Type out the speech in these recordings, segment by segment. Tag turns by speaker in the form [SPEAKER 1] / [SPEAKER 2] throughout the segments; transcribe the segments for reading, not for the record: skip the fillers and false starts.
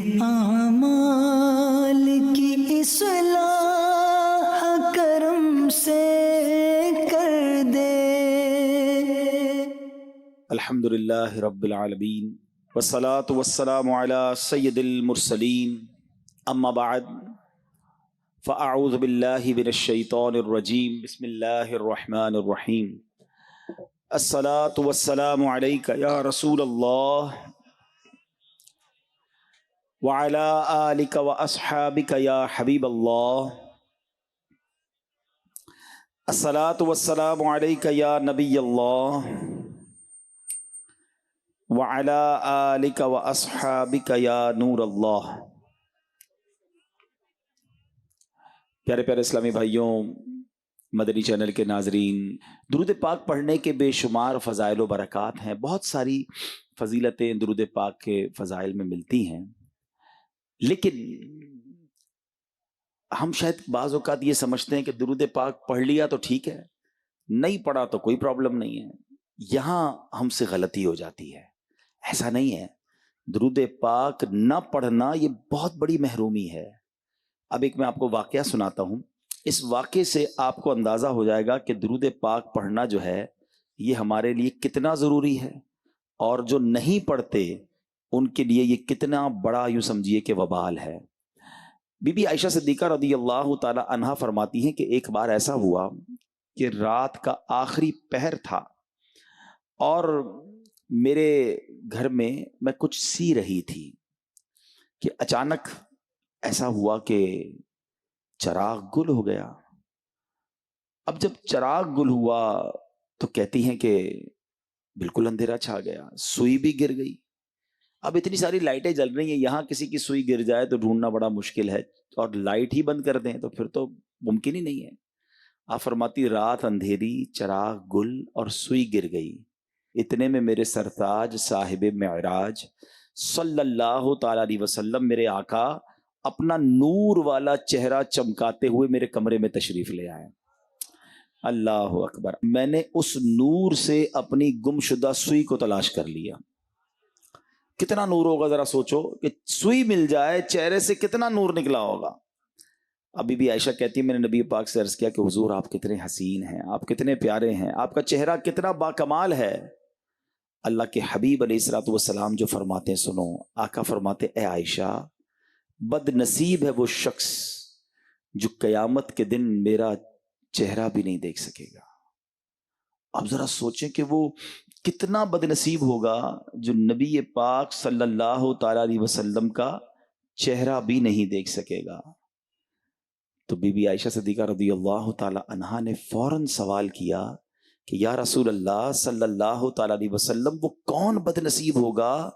[SPEAKER 1] اعمال کی اصلاح کرم سے کر دے۔
[SPEAKER 2] الحمدللہ رب العالمین والصلاة والسلام علی سید المرسلین، اما بعد فاعوذ باللہ من الشیطان الرجیم، بسم اللہ الرحمن الرحیم۔ الصلاة والسلام علیک یا رسول اللہ وعلی آلک واصحابک یا حبیب اللہ۔ الصلاة والسلام علیک یا نبی اللہ وعلی آلک واصحابک یا نور اللہ۔ پیارے پیارے اسلامی بھائیوں، مدنی چینل کے ناظرین، درود پاک پڑھنے کے بے شمار فضائل و برکات ہیں۔ بہت ساری فضیلتیں درود پاک کے فضائل میں ملتی ہیں، لیکن ہم شاید بعض اوقات یہ سمجھتے ہیں کہ درود پاک پڑھ لیا تو ٹھیک ہے، نہیں پڑھا تو کوئی پرابلم نہیں ہے۔ یہاں ہم سے غلطی ہو جاتی ہے، ایسا نہیں ہے۔ درود پاک نہ پڑھنا یہ بہت بڑی محرومی ہے۔ اب ایک میں آپ کو واقعہ سناتا ہوں، اس واقعے سے آپ کو اندازہ ہو جائے گا کہ درود پاک پڑھنا جو ہے یہ ہمارے لیے کتنا ضروری ہے، اور جو نہیں پڑھتے ان کے لیے یہ کتنا بڑا یوں سمجھیے کہ وبال ہے۔ بی بی عائشہ صدیقہ رضی اللہ تعالی عنہا فرماتی ہیں کہ ایک بار ایسا ہوا کہ رات کا آخری پہر تھا اور میرے گھر میں کچھ سی رہی تھی کہ اچانک ایسا ہوا کہ چراغ گل ہو گیا۔ اب جب چراغ گل ہوا تو کہتی ہیں کہ بالکل اندھیرا چھا گیا، سوئی بھی گر گئی۔ اب اتنی ساری لائٹیں جل رہی ہیں، یہاں کسی کی سوئی گر جائے تو ڈھونڈنا بڑا مشکل ہے، اور لائٹ ہی بند کر دیں تو پھر تو ممکن ہی نہیں ہے۔ آپ فرماتی رات اندھیری، چراغ گل اور سوئی گر گئی، اتنے میں میرے سرتاج صاحب معراج صلی اللہ تعالی علیہ وسلم، میرے آقا، اپنا نور والا چہرہ چمکاتے ہوئے میرے کمرے میں تشریف لے آئے۔ اللہ اکبر! میں نے اس نور سے اپنی گمشدہ سوئی کو تلاش کر لیا۔ کتنا نور ہوگا ذرا سوچو، کہ سوئی مل جائے چہرے سے کتنا نور نکلا ہوگا۔ ابھی بھی عائشہ کہتی ہے میں نے نبی پاک سے عرض کیا کہ حضور آپ کتنے حسین ہیں، آپ کتنے پیارے ہیں، آپ کا چہرہ کتنا باکمال ہے۔ اللہ کے حبیب علیہ الصلوۃ والسلام جو فرماتے ہیں سنو، آقا فرماتے اے عائشہ، بد نصیب ہے وہ شخص جو قیامت کے دن میرا چہرہ بھی نہیں دیکھ سکے گا۔ اب ذرا سوچیں کہ وہ کتنا بد نصیب ہوگا جو نبی پاک صلی اللہ تعالی علیہ وسلم کا چہرہ بھی نہیں دیکھ سکے گا۔ تو بی بی عائشہ صدیقہ رضی اللہ تعالی عنہا نے فوراً سوال کیا کہ یا رسول اللہ صلی اللہ تعالی علیہ وسلم، وہ کون بد نصیب ہوگا؟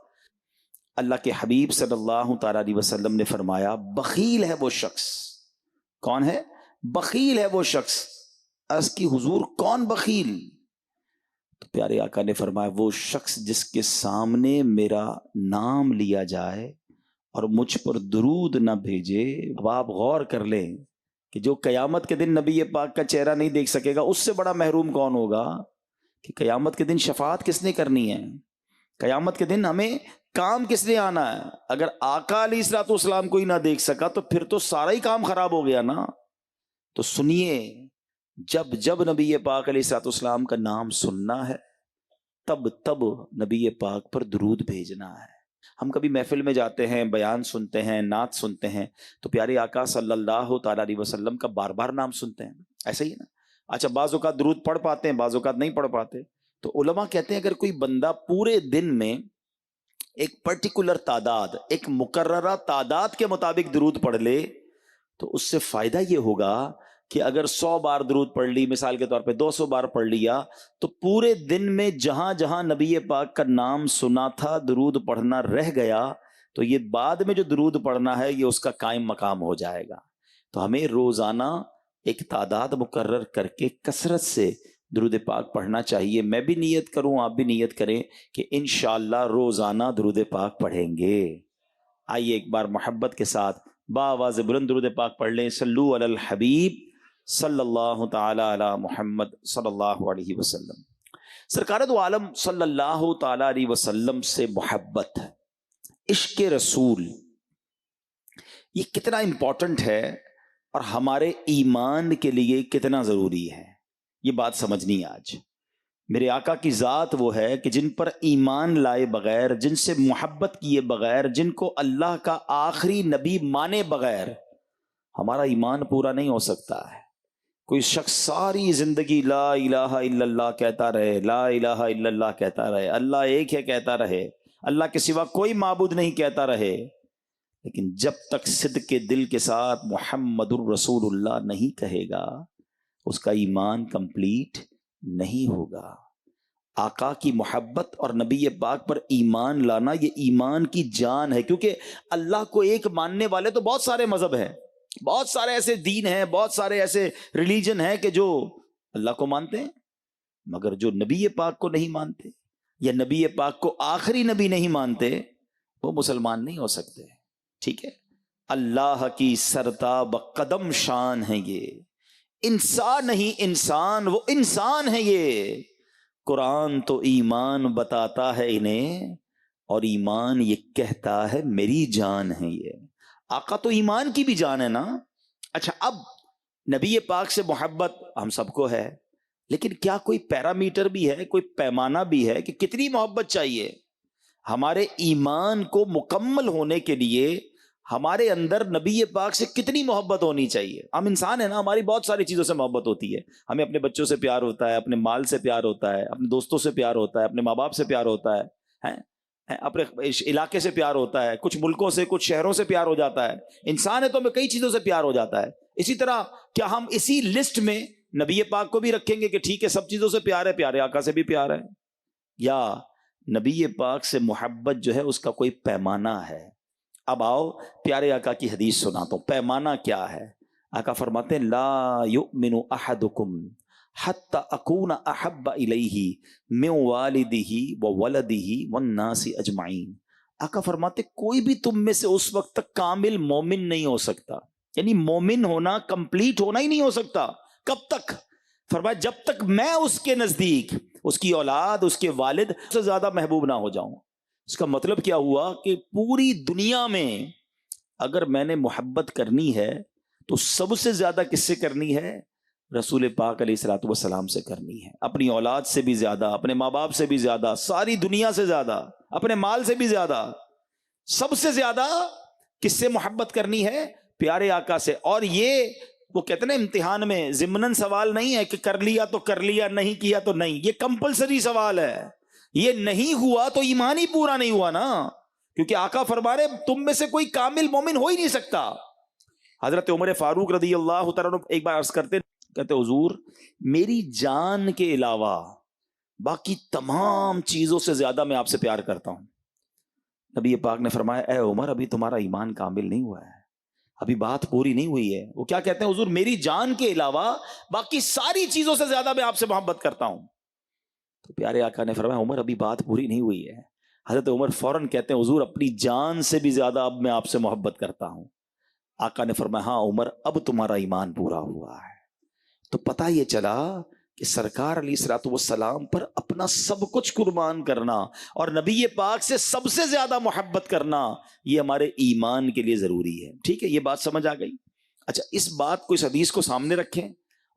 [SPEAKER 2] اللہ کے حبیب صلی اللہ تعالی علیہ وسلم نے فرمایا بخیل ہے وہ شخص۔ کون ہے؟ بخیل ہے وہ شخص۔ عرض کی حضور کون بخیل؟ تو پیارے آقا نے فرمایا وہ شخص جس کے سامنے میرا نام لیا جائے اور مجھ پر درود نہ بھیجے۔ اب آپ غور کر لیں کہ جو قیامت کے دن نبی پاک کا چہرہ نہیں دیکھ سکے گا، اس سے بڑا محروم کون ہوگا؟ کہ قیامت کے دن شفاعت کس نے کرنی ہے؟ قیامت کے دن ہمیں کام کس نے آنا ہے؟ اگر آقا علیہ الصلوۃ والسلام کو ہی نہ دیکھ سکا تو پھر تو سارا ہی کام خراب ہو گیا نا۔ تو سنیے، جب جب نبی پاک علیہ الصلوۃ والسلام کا نام سننا ہے، تب تب نبی پاک پر درود بھیجنا ہے۔ ہم کبھی محفل میں جاتے ہیں، بیان سنتے ہیں، نعت سنتے ہیں، تو پیارے آقا صلی اللہ تعالی علیہ وسلم کا بار بار نام سنتے ہیں، ایسا ہی ہے نا؟ اچھا، بعض اوقات درود پڑھ پاتے ہیں، بعض اوقات نہیں پڑھ پاتے۔ تو علماء کہتے ہیں اگر کوئی بندہ پورے دن میں ایک پرٹیکولر تعداد، ایک مقررہ تعداد کے مطابق درود پڑھ لے تو اس سے فائدہ یہ ہوگا کہ اگر 100 بار درود پڑھ لی، مثال کے طور پہ 200 بار پڑھ لیا، تو پورے دن میں جہاں جہاں نبی پاک کا نام سنا تھا درود پڑھنا رہ گیا، تو یہ بعد میں جو درود پڑھنا ہے یہ اس کا قائم مقام ہو جائے گا۔ تو ہمیں روزانہ ایک تعداد مقرر کر کے کثرت سے درود پاک پڑھنا چاہیے۔ میں بھی نیت کروں، آپ بھی نیت کریں کہ انشاءاللہ روزانہ درود پاک پڑھیں گے۔ آئیے ایک بار محبت کے ساتھ بآواز بلند درود پاک پڑھ لیں۔ صلو علی الحبیب صلی اللہ تعالی علی محمد صلی اللہ علیہ وسلم۔ سرکار دو عالم صلی اللہ تعالی علیہ وسلم سے محبت، عشق رسول یہ کتنا امپورٹنٹ ہے اور ہمارے ایمان کے لیے کتنا ضروری ہے، یہ بات سمجھنی ہے آج۔ میرے آقا کی ذات وہ ہے کہ جن پر ایمان لائے بغیر، جن سے محبت کیے بغیر، جن کو اللہ کا آخری نبی مانے بغیر ہمارا ایمان پورا نہیں ہو سکتا ہے۔ کوئی شخص ساری زندگی لا الہ الا اللہ کہتا رہے، لا الہ الا اللہ کہتا رہے، اللہ ایک ہے کہتا رہے، اللہ کے سوا کوئی معبود نہیں کہتا رہے، لیکن جب تک صدق کے دل کے ساتھ محمد الرسول اللہ نہیں کہے گا اس کا ایمان کمپلیٹ نہیں ہوگا۔ آقا کی محبت اور نبی پاک پر ایمان لانا یہ ایمان کی جان ہے، کیونکہ اللہ کو ایک ماننے والے تو بہت سارے مذہب ہیں، بہت سارے ایسے دین ہیں، بہت سارے ایسے ریلیجن ہیں کہ جو اللہ کو مانتے ہیں، مگر جو نبی پاک کو نہیں مانتے یا نبی پاک کو آخری نبی نہیں مانتے وہ مسلمان نہیں ہو سکتے۔ ٹھیک ہے، اللہ کی سرتاب قدم شان ہے یہ، انسان نہیں انسان، وہ انسان ہے یہ۔ قرآن تو ایمان بتاتا ہے انہیں اور ایمان یہ کہتا ہے میری جان ہے یہ۔ آقا تو ایمان کی بھی جان ہے نا۔ اچھا، اب نبی پاک سے محبت ہم سب کو ہے، لیکن کیا کوئی پیرامیٹر بھی ہے، کوئی پیمانہ بھی ہے کہ کتنی محبت چاہیے؟ ہمارے ایمان کو مکمل ہونے کے لیے ہمارے اندر نبی پاک سے کتنی محبت ہونی چاہیے؟ ہم انسان ہیں نا، ہماری بہت ساری چیزوں سے محبت ہوتی ہے۔ ہمیں اپنے بچوں سے پیار ہوتا ہے، اپنے مال سے پیار ہوتا ہے، اپنے دوستوں سے پیار ہوتا ہے، اپنے ماں باپ سے پیار ہوتا ہے، اپنے علاقے سے پیار ہوتا ہے، کچھ ملکوں سے، کچھ شہروں سے پیار ہو جاتا ہے۔ انسان ہے تو ہمیں کئی چیزوں سے پیار ہو جاتا ہے۔ اسی طرح کیا ہم اسی لسٹ میں نبی پاک کو بھی رکھیں گے کہ ٹھیک ہے سب چیزوں سے پیار ہے، پیارے آقا سے بھی پیار ہے؟ یا نبی پاک سے محبت جو ہے اس کا کوئی پیمانہ ہے؟ اب آؤ پیارے آقا کی حدیث سناتا ہوں، پیمانہ کیا ہے۔ آقا فرماتے ہیں لا یؤمن احدکم حتی اکون احب الیہ من والدہ وولدہ والناس اجمعین۔ آقا فرماتے کوئی بھی تم میں سے اس وقت تک کامل مومن نہیں ہو سکتا، یعنی مومن ہونا، کمپلیٹ ہونا ہی نہیں ہو سکتا۔ کب تک؟ فرمایا جب تک میں اس کے نزدیک، اس کی اولاد، اس کے والد سے زیادہ محبوب نہ ہو جاؤں۔ اس کا مطلب کیا ہوا کہ پوری دنیا میں اگر میں نے محبت کرنی ہے تو سب سے زیادہ کس سے کرنی ہے؟ رسول پاک علیہ الصلوۃ والسلام سے کرنی ہے۔ اپنی اولاد سے بھی زیادہ، اپنے ماں باپ سے بھی زیادہ، ساری دنیا سے زیادہ، اپنے مال سے بھی زیادہ، سب سے زیادہ کس سے محبت کرنی ہے؟ پیارے آقا سے۔ اور یہ وہ کہتے ہیں امتحان میں ضمناً سوال نہیں ہے کہ کر لیا تو کر لیا، نہیں کیا تو نہیں، یہ کمپلسری سوال ہے۔ یہ نہیں ہوا تو ایمان ہی پورا نہیں ہوا نا، کیونکہ آقا فرما رہے تم میں سے کوئی کامل مومن ہو ہی نہیں سکتا۔ حضرت عمر فاروق رضی اللہ تعالیٰ عنہ ایک بار عرض کہتے حضور میری جان کے علاوہ باقی تمام چیزوں سے زیادہ میں آپ سے پیار کرتا ہوں۔ نبی پاک نے فرمایا اے عمر ابھی تمہارا ایمان کامل نہیں ہوا ہے، ابھی بات پوری نہیں ہوئی ہے۔ وہ کیا کہتے ہیں حضور میری جان کے علاوہ باقی ساری چیزوں سے زیادہ میں آپ سے محبت کرتا ہوں۔ تو پیارے آقا نے فرمایا عمر ابھی بات پوری نہیں ہوئی ہے۔ حضرت عمر فوراً کہتے ہیں حضور اپنی جان سے بھی زیادہ اب میں آپ سے محبت کرتا ہوں۔ آقا نے فرمایا ہاں عمر اب تمہارا ایمان پورا ہوا ہے۔ تو پتہ یہ چلا کہ سرکار علیہ الصلوۃ والسلام پر اپنا سب کچھ قربان کرنا اور نبی پاک سے سب سے زیادہ محبت کرنا یہ ہمارے ایمان کے لیے ضروری ہے۔ ٹھیک ہے، یہ بات سمجھ آ گئی؟ اچھا، اس بات کو، اس حدیث کو سامنے رکھیں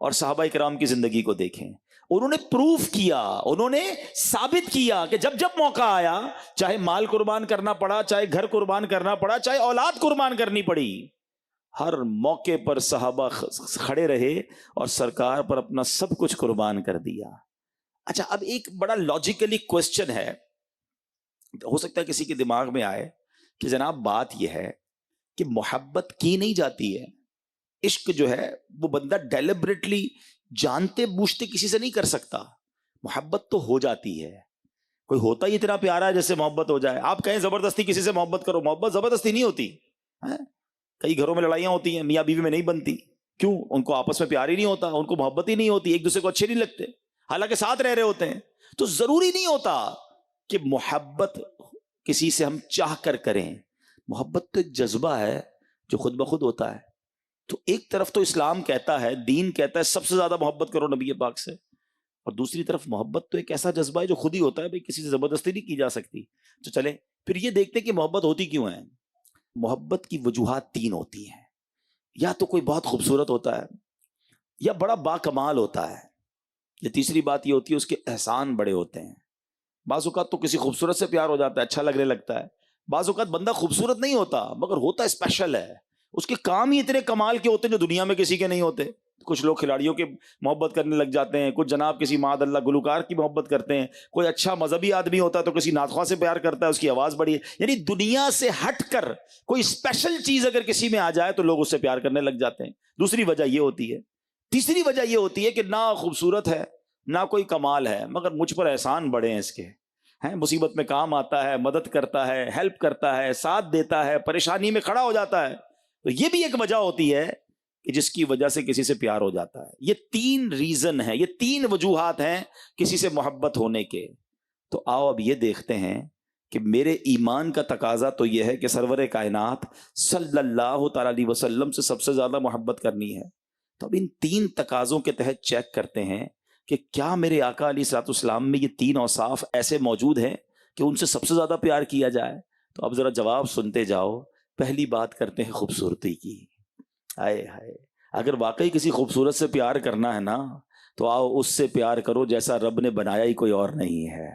[SPEAKER 2] اور صحابہ کرام کی زندگی کو دیکھیں۔ انہوں نے پروف کیا، انہوں نے ثابت کیا کہ جب جب موقع آیا، چاہے مال قربان کرنا پڑا، چاہے گھر قربان کرنا پڑا، چاہے اولاد قربان کرنی پڑی، ہر موقع پر صحابہ کھڑے رہے اور سرکار پر اپنا سب کچھ قربان کر دیا۔ اچھا، اب ایک بڑا لاجیکلی کوسچن ہے، ہو سکتا ہے کسی کے دماغ میں آئے کہ جناب بات یہ ہے کہ محبت کی نہیں جاتی ہے، عشق جو ہے وہ بندہ ڈیلیبریٹلی جانتے بوجھتے کسی سے نہیں کر سکتا، محبت تو ہو جاتی ہے۔ کوئی ہوتا ہی اتنا پیارا ہے جس سے محبت ہو جائے؟ آپ کہیں زبردستی کسی سے محبت کرو، محبت زبردستی نہیں ہوتی۔ کئی گھروں میں لڑائیاں ہوتی ہیں، میاں بیوی میں نہیں بنتی، کیوں؟ ان کو آپس میں پیار ہی نہیں ہوتا، ان کو محبت ہی نہیں ہوتی، ایک دوسرے کو اچھے نہیں لگتے، حالانکہ ساتھ رہ رہے ہوتے ہیں۔ تو ضروری نہیں ہوتا کہ محبت کسی سے ہم چاہ کر کریں، محبت تو ایک جذبہ ہے جو خود بخود ہوتا ہے۔ تو ایک طرف تو اسلام کہتا ہے، دین کہتا ہے سب سے زیادہ محبت کرو نبی پاک سے، اور دوسری طرف محبت تو ایک ایسا جذبہ ہے جو خود ہی ہوتا ہے، بھئی کسی سے زبردستی نہیں کی جا سکتی۔ تو چلے پھر یہ دیکھتے کہ محبت ہوتی کیوں ہے۔ محبت کی وجوہات تین ہوتی ہیں، یا تو کوئی بہت خوبصورت ہوتا ہے، یا بڑا باکمال ہوتا ہے، یا تیسری بات یہ ہوتی ہے اس کے احسان بڑے ہوتے ہیں۔ بعض اوقات تو کسی خوبصورت سے پیار ہو جاتا ہے، اچھا لگنے لگتا ہے، بعض اوقات بندہ خوبصورت نہیں ہوتا مگر ہوتا اسپیشل ہے، اس کے کام ہی اتنے کمال کے ہوتے ہیں جو دنیا میں کسی کے نہیں ہوتے۔ کچھ لوگ کھلاڑیوں کے محبت کرنے لگ جاتے ہیں، کچھ جناب کسی معاذ اللہ گلوکار کی محبت کرتے ہیں، کوئی اچھا مذہبی آدمی ہوتا ہے تو کسی نعت خواہ سے پیار کرتا ہے، اس کی آواز بڑی ہے۔ یعنی دنیا سے ہٹ کر کوئی اسپیشل چیز اگر کسی میں آ جائے تو لوگ اس سے پیار کرنے لگ جاتے ہیں۔ دوسری وجہ یہ ہوتی ہے۔ تیسری وجہ یہ ہوتی ہے کہ نہ خوبصورت ہے نہ کوئی کمال ہے مگر مجھ پر احسان بڑے ہیں اس کے، ہیں مصیبت میں کام آتا ہے، مدد کرتا ہے، ہیلپ کرتا ہے، ساتھ دیتا ہے، پریشانی میں کھڑا ہو جاتا ہے۔ تو یہ بھی ایک وجہ ہوتی ہے کہ جس کی وجہ سے کسی سے پیار ہو جاتا ہے۔ یہ تین ریزن ہیں، یہ تین وجوہات ہیں کسی سے محبت ہونے کے۔ تو آؤ اب یہ دیکھتے ہیں کہ میرے ایمان کا تقاضا تو یہ ہے کہ سرور کائنات صلی اللہ تعالی علیہ وسلم سے سب سے زیادہ محبت کرنی ہے۔ تو اب ان تین تقاضوں کے تحت چیک کرتے ہیں کہ کیا میرے آقا علیہ الصلوۃ والسلام میں یہ تین اوصاف ایسے موجود ہیں کہ ان سے سب سے زیادہ پیار کیا جائے۔ تو اب ذرا جواب سنتے جاؤ۔ پہلی بات کرتے ہیں خوبصورتی کی۔ ہائے ہائے، اگر واقعی کسی خوبصورت سے پیار کرنا ہے نا تو آؤ اس سے پیار کرو جیسا رب نے بنایا ہی کوئی اور نہیں ہے۔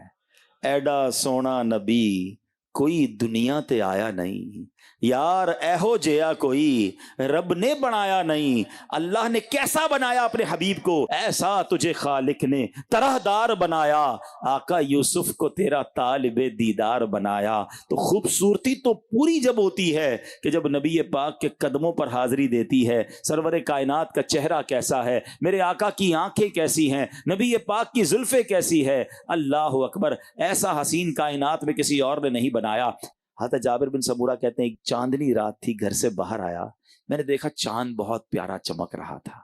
[SPEAKER 2] ایڈا سونا نبی کوئی دنیا تے آیا نہیں، یار ایہو جیا کوئی رب نے بنایا نہیں۔ اللہ نے کیسا بنایا اپنے حبیب کو، ایسا تجھے خالق نے طرح دار بنایا۔ آقا یوسف کو تیرا طالب دیدار بنایا۔ تو خوبصورتی تو پوری جب ہوتی ہے کہ جب نبی پاک کے قدموں پر حاضری دیتی ہے۔ سرور کائنات کا چہرہ کیسا ہے، میرے آقا کی آنکھیں کیسی ہیں، نبی پاک کی زلفیں کیسی ہے، اللہ اکبر، ایسا حسین کائنات میں کسی اور نے نہیں بنایا۔ حضرت جابر بن سمورہ کہتے ہیں ایک چاندنی رات تھی، گھر سے باہر آیا، میں نے دیکھا چاند بہت پیارا چمک رہا تھا،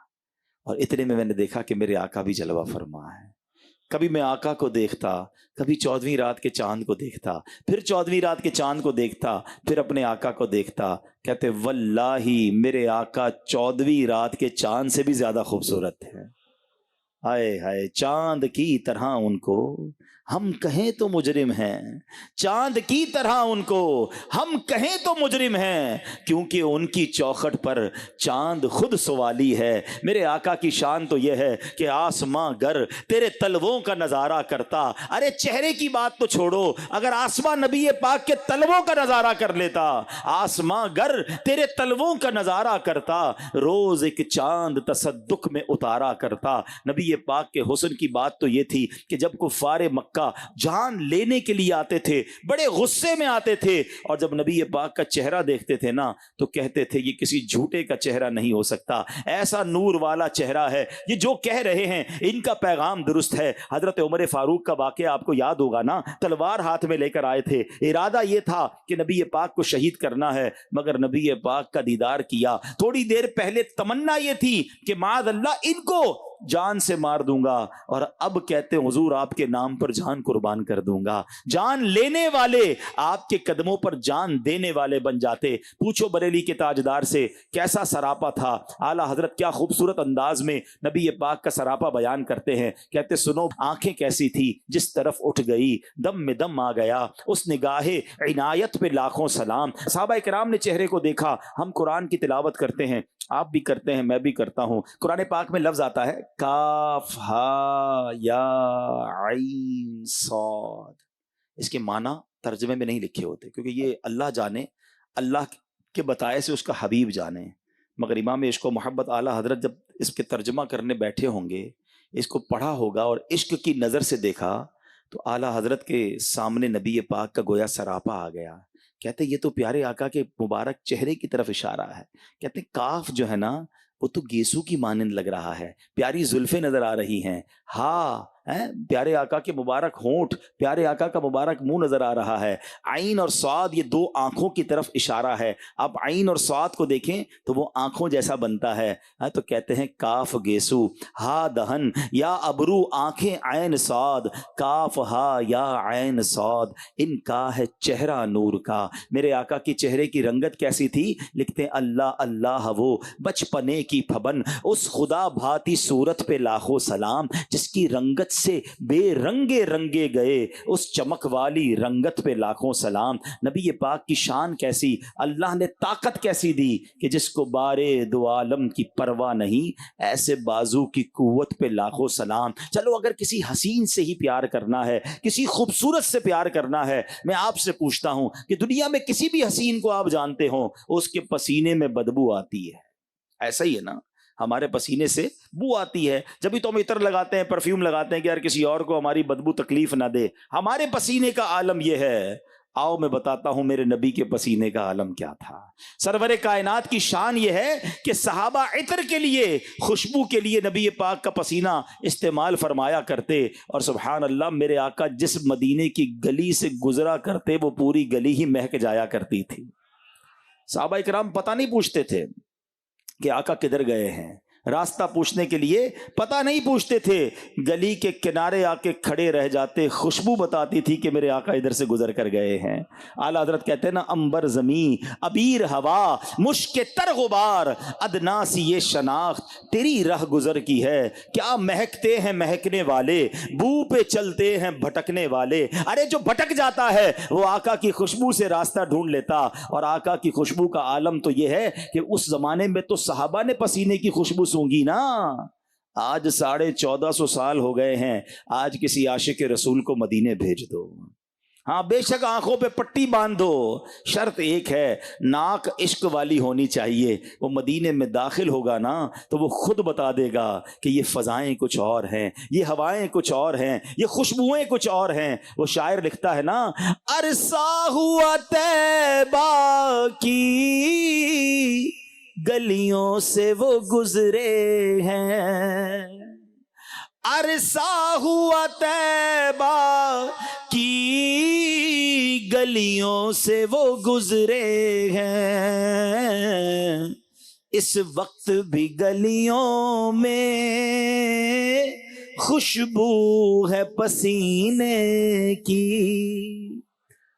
[SPEAKER 2] اور اتنے میں نے دیکھا کہ میرے آقا بھی جلوہ فرما ہے۔ کبھی میں آقا کو دیکھتا، کبھی 14ویں رات کے چاند کو دیکھتا، پھر 14ویں رات کے چاند کو دیکھتا، پھر اپنے آقا کو دیکھتا۔ کہتے واللہ میرے آقا 14ویں رات کے چاند سے بھی زیادہ خوبصورت ہے۔ ہائے ہائے، چاند کی طرح ان کو ہم کہیں تو مجرم ہیں، چاند کی طرح ان کو ہم کہیں تو مجرم ہیں، کیونکہ ان کی چوکھٹ پر چاند خود سوالی ہے۔ میرے آقا کی شان تو یہ ہے کہ آسماں گر تیرے تلووں کا نظارہ کرتا۔ ارے چہرے کی بات تو چھوڑو، اگر آسماں نبی پاک کے تلووں کا نظارہ کر لیتا، آسماں گر تیرے تلووں کا نظارہ کرتا، روز ایک چاند تصدق میں اتارا کرتا۔ نبی پاک کے حسن کی بات تو یہ تھی کہ جب کفار مکہ جان لینے کے لیے آتے تھے، بڑے غصے میں آتے تھے، اور جب نبی پاک کا چہرہ دیکھتے تھے نا تو کہتے تھے یہ کسی جھوٹے کا چہرہ نہیں ہو سکتا، ایسا نور والا چہرہ ہے، یہ جو کہہ رہے ہیں ان کا پیغام درست ہے۔ حضرت عمر فاروق کا واقعہ آپ کو یاد ہوگا نا، تلوار ہاتھ میں لے کر آئے تھے، ارادہ یہ تھا کہ نبی پاک کو شہید کرنا ہے، مگر نبی پاک کا دیدار کیا۔ تھوڑی دیر پہلے تمنا یہ تھی کہ معاذ اللہ ان کو جان سے مار دوں گا، اور اب کہتے ہیں حضور آپ کے نام پر جان قربان کر دوں گا۔ جان لینے والے آپ کے قدموں پر جان دینے والے بن جاتے۔ پوچھو بریلی کے تاجدار سے کیسا سراپا تھا، اعلیٰ حضرت کیا خوبصورت انداز میں نبی پاک کا سراپا بیان کرتے ہیں۔ کہتے سنو آنکھیں کیسی تھی، جس طرف اٹھ گئی دم میں دم آ گیا، اس نگاہ عنایت پہ لاکھوں سلام۔ صحابہ کرام نے چہرے کو دیکھا۔ ہم قرآن کی تلاوت کرتے ہیں، آپ بھی کرتے ہیں، میں بھی کرتا ہوں۔ قرآن پاک میں لفظ آتا ہے کاف ہا یا عین صاد، اس کے معنی ترجمے میں نہیں لکھے ہوتے کیونکہ یہ اللہ جانے، اللہ کے بتائے سے اس کا حبیب جانے، مگر امام عشق و محبت اعلیٰ حضرت جب اس کے ترجمہ کرنے بیٹھے ہوں گے، اس کو پڑھا ہوگا اور عشق کی نظر سے دیکھا تو اعلیٰ حضرت کے سامنے نبی پاک کا گویا سراپا آ گیا۔ کہتے یہ تو پیارے آقا کے مبارک چہرے کی طرف اشارہ ہے۔ کہتے کاف جو ہے نا وہ تو گیسو کی مانند لگ رہا ہے، پیاری زلفیں نظر آ رہی ہیں، ہاں پیارے آقا کے مبارک ہونٹ، پیارے آقا کا مبارک منہ نظر آ رہا ہے۔ عین اور صاد یہ دو آنکھوں کی طرف اشارہ ہے۔ آپ عین اور صاد کو دیکھیں تو وہ آنکھوں جیسا بنتا ہے۔ تو کہتے ہیں کاف گیسو ہا دہن یا ابرو آنکھیں عین صاد، کاف ہا یا عین صاد، ان کا ہے چہرہ نور کا۔ میرے آقا کی چہرے کی رنگت کیسی تھی؟ لکھتے ہیں اللہ اللہ وہ بچپنے کی پھبن، اس خدا بھاتی صورت پہ لاکھوں سلام، جس کی رنگت سے بے رنگے رنگے گئے، اس چمک والی رنگت پہ لاکھوں سلام۔ نبی پاک کی شان کیسی، اللہ نے طاقت کیسی دی کہ جس کو بارے دو عالم کی پرواہ نہیں، ایسے بازو کی قوت پہ لاکھوں سلام۔ چلو اگر کسی حسین سے ہی پیار کرنا ہے، کسی خوبصورت سے پیار کرنا ہے، میں آپ سے پوچھتا ہوں کہ دنیا میں کسی بھی حسین کو آپ جانتے ہوں، اس کے پسینے میں بدبو آتی ہے، ایسا ہی ہے نا؟ ہمارے پسینے سے بو آتی ہے، جبھی تو ہم عطر لگاتے ہیں، پرفیوم لگاتے ہیں کہ یار کسی اور کو ہماری بدبو تکلیف نہ دے۔ ہمارے پسینے کا عالم یہ ہے۔ آؤ میں بتاتا ہوں میرے نبی کے پسینے کا عالم کیا تھا۔ سرور کائنات کی شان یہ ہے کہ صحابہ عطر کے لیے، خوشبو کے لیے نبی پاک کا پسینہ استعمال فرمایا کرتے، اور سبحان اللہ میرے آقا جس مدینے کی گلی سے گزرا کرتے وہ پوری گلی ہی مہک جایا کرتی تھی۔ صحابہ اکرام پتہ نہیں پوچھتے تھے کہ آقا کدھر گئے ہیں، راستہ پوچھنے کے لیے پتہ نہیں پوچھتے تھے، گلی کے کنارے آ کے کھڑے رہ جاتے، خوشبو بتاتی تھی کہ میرے آقا ادھر سے گزر کر گئے ہیں۔ اعلیٰ حضرت کہتے ہیں نا، امبر زمین ابیر ہوا مشک تر غبار، ادنا سی یہ شناخت تیری رہ گزر کی ہے، کیا مہکتے ہیں مہکنے والے، بو پہ چلتے ہیں بھٹکنے والے۔ ارے جو بھٹک جاتا ہے وہ آقا کی خوشبو سے راستہ ڈھونڈ لیتا، اور آقا کی خوشبو کا عالم تو یہ ہے کہ اس زمانے میں تو صحابہ نے پسینے کی خوشبو سونگی نا۔ آج 1450 سال ہو گئے ہیں، آج کسی عاشق رسول کو مدینے بھیج دو، ہاں بے شک آنکھوں پہ پٹی باندھ دو، شرط ایک ہے، ناک عشق والی ہونی چاہیے۔ وہ مدینے میں داخل ہوگا نا تو وہ خود بتا دے گا کہ یہ فضائیں کچھ اور ہیں، یہ ہوائیں کچھ اور ہیں، یہ خوشبوئیں کچھ اور ہیں۔ وہ شاعر لکھتا ہے نا، عرصہ ہوا طیبہ کی گلیوں سے وہ گزرے ہیں، عرصہ ہوا طیبہ کی گلیوں سے وہ گزرے ہیں، اس وقت بھی گلیوں میں خوشبو ہے پسینے کی۔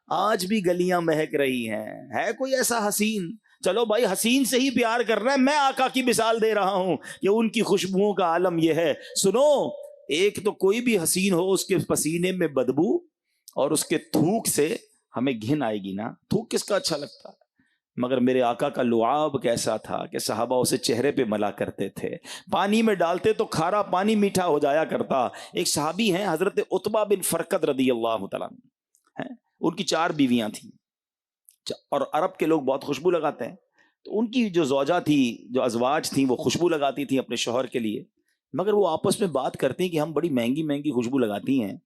[SPEAKER 2] آج بھی گلیاں مہک رہی ہیں۔ ہے کوئی ایسا حسین؟ چلو بھائی حسین سے ہی پیار کرنا ہے، میں آقا کی مثال دے رہا ہوں کہ ان کی خوشبوؤں کا عالم یہ ہے۔ سنو، ایک تو کوئی بھی حسین ہو، اس کے پسینے میں بدبو اور اس کے تھوک سے ہمیں گھن آئے گی نا۔ تھوک کس کا اچھا لگتا ہے؟ مگر میرے آقا کا لعاب کیسا تھا کہ صحابہ اسے چہرے پہ ملا کرتے تھے، پانی میں ڈالتے تو کھارا پانی میٹھا ہو جایا کرتا۔ ایک صحابی ہیں حضرت عتبہ بن فرقد رضی اللہ تعالیٰ عنہ، ان کی 4 بیویاں تھیں، اور عرب کے لوگ بہت خوشبو لگاتے ہیں، تو ان کی جو زوجہ تھی، جو ازواج تھیں، وہ خوشبو لگاتی تھیں اپنے شوہر کے لیے، مگر وہ آپس میں بات کرتی ہیں کہ ہم بڑی مہنگی مہنگی خوشبو لگاتی ہیں،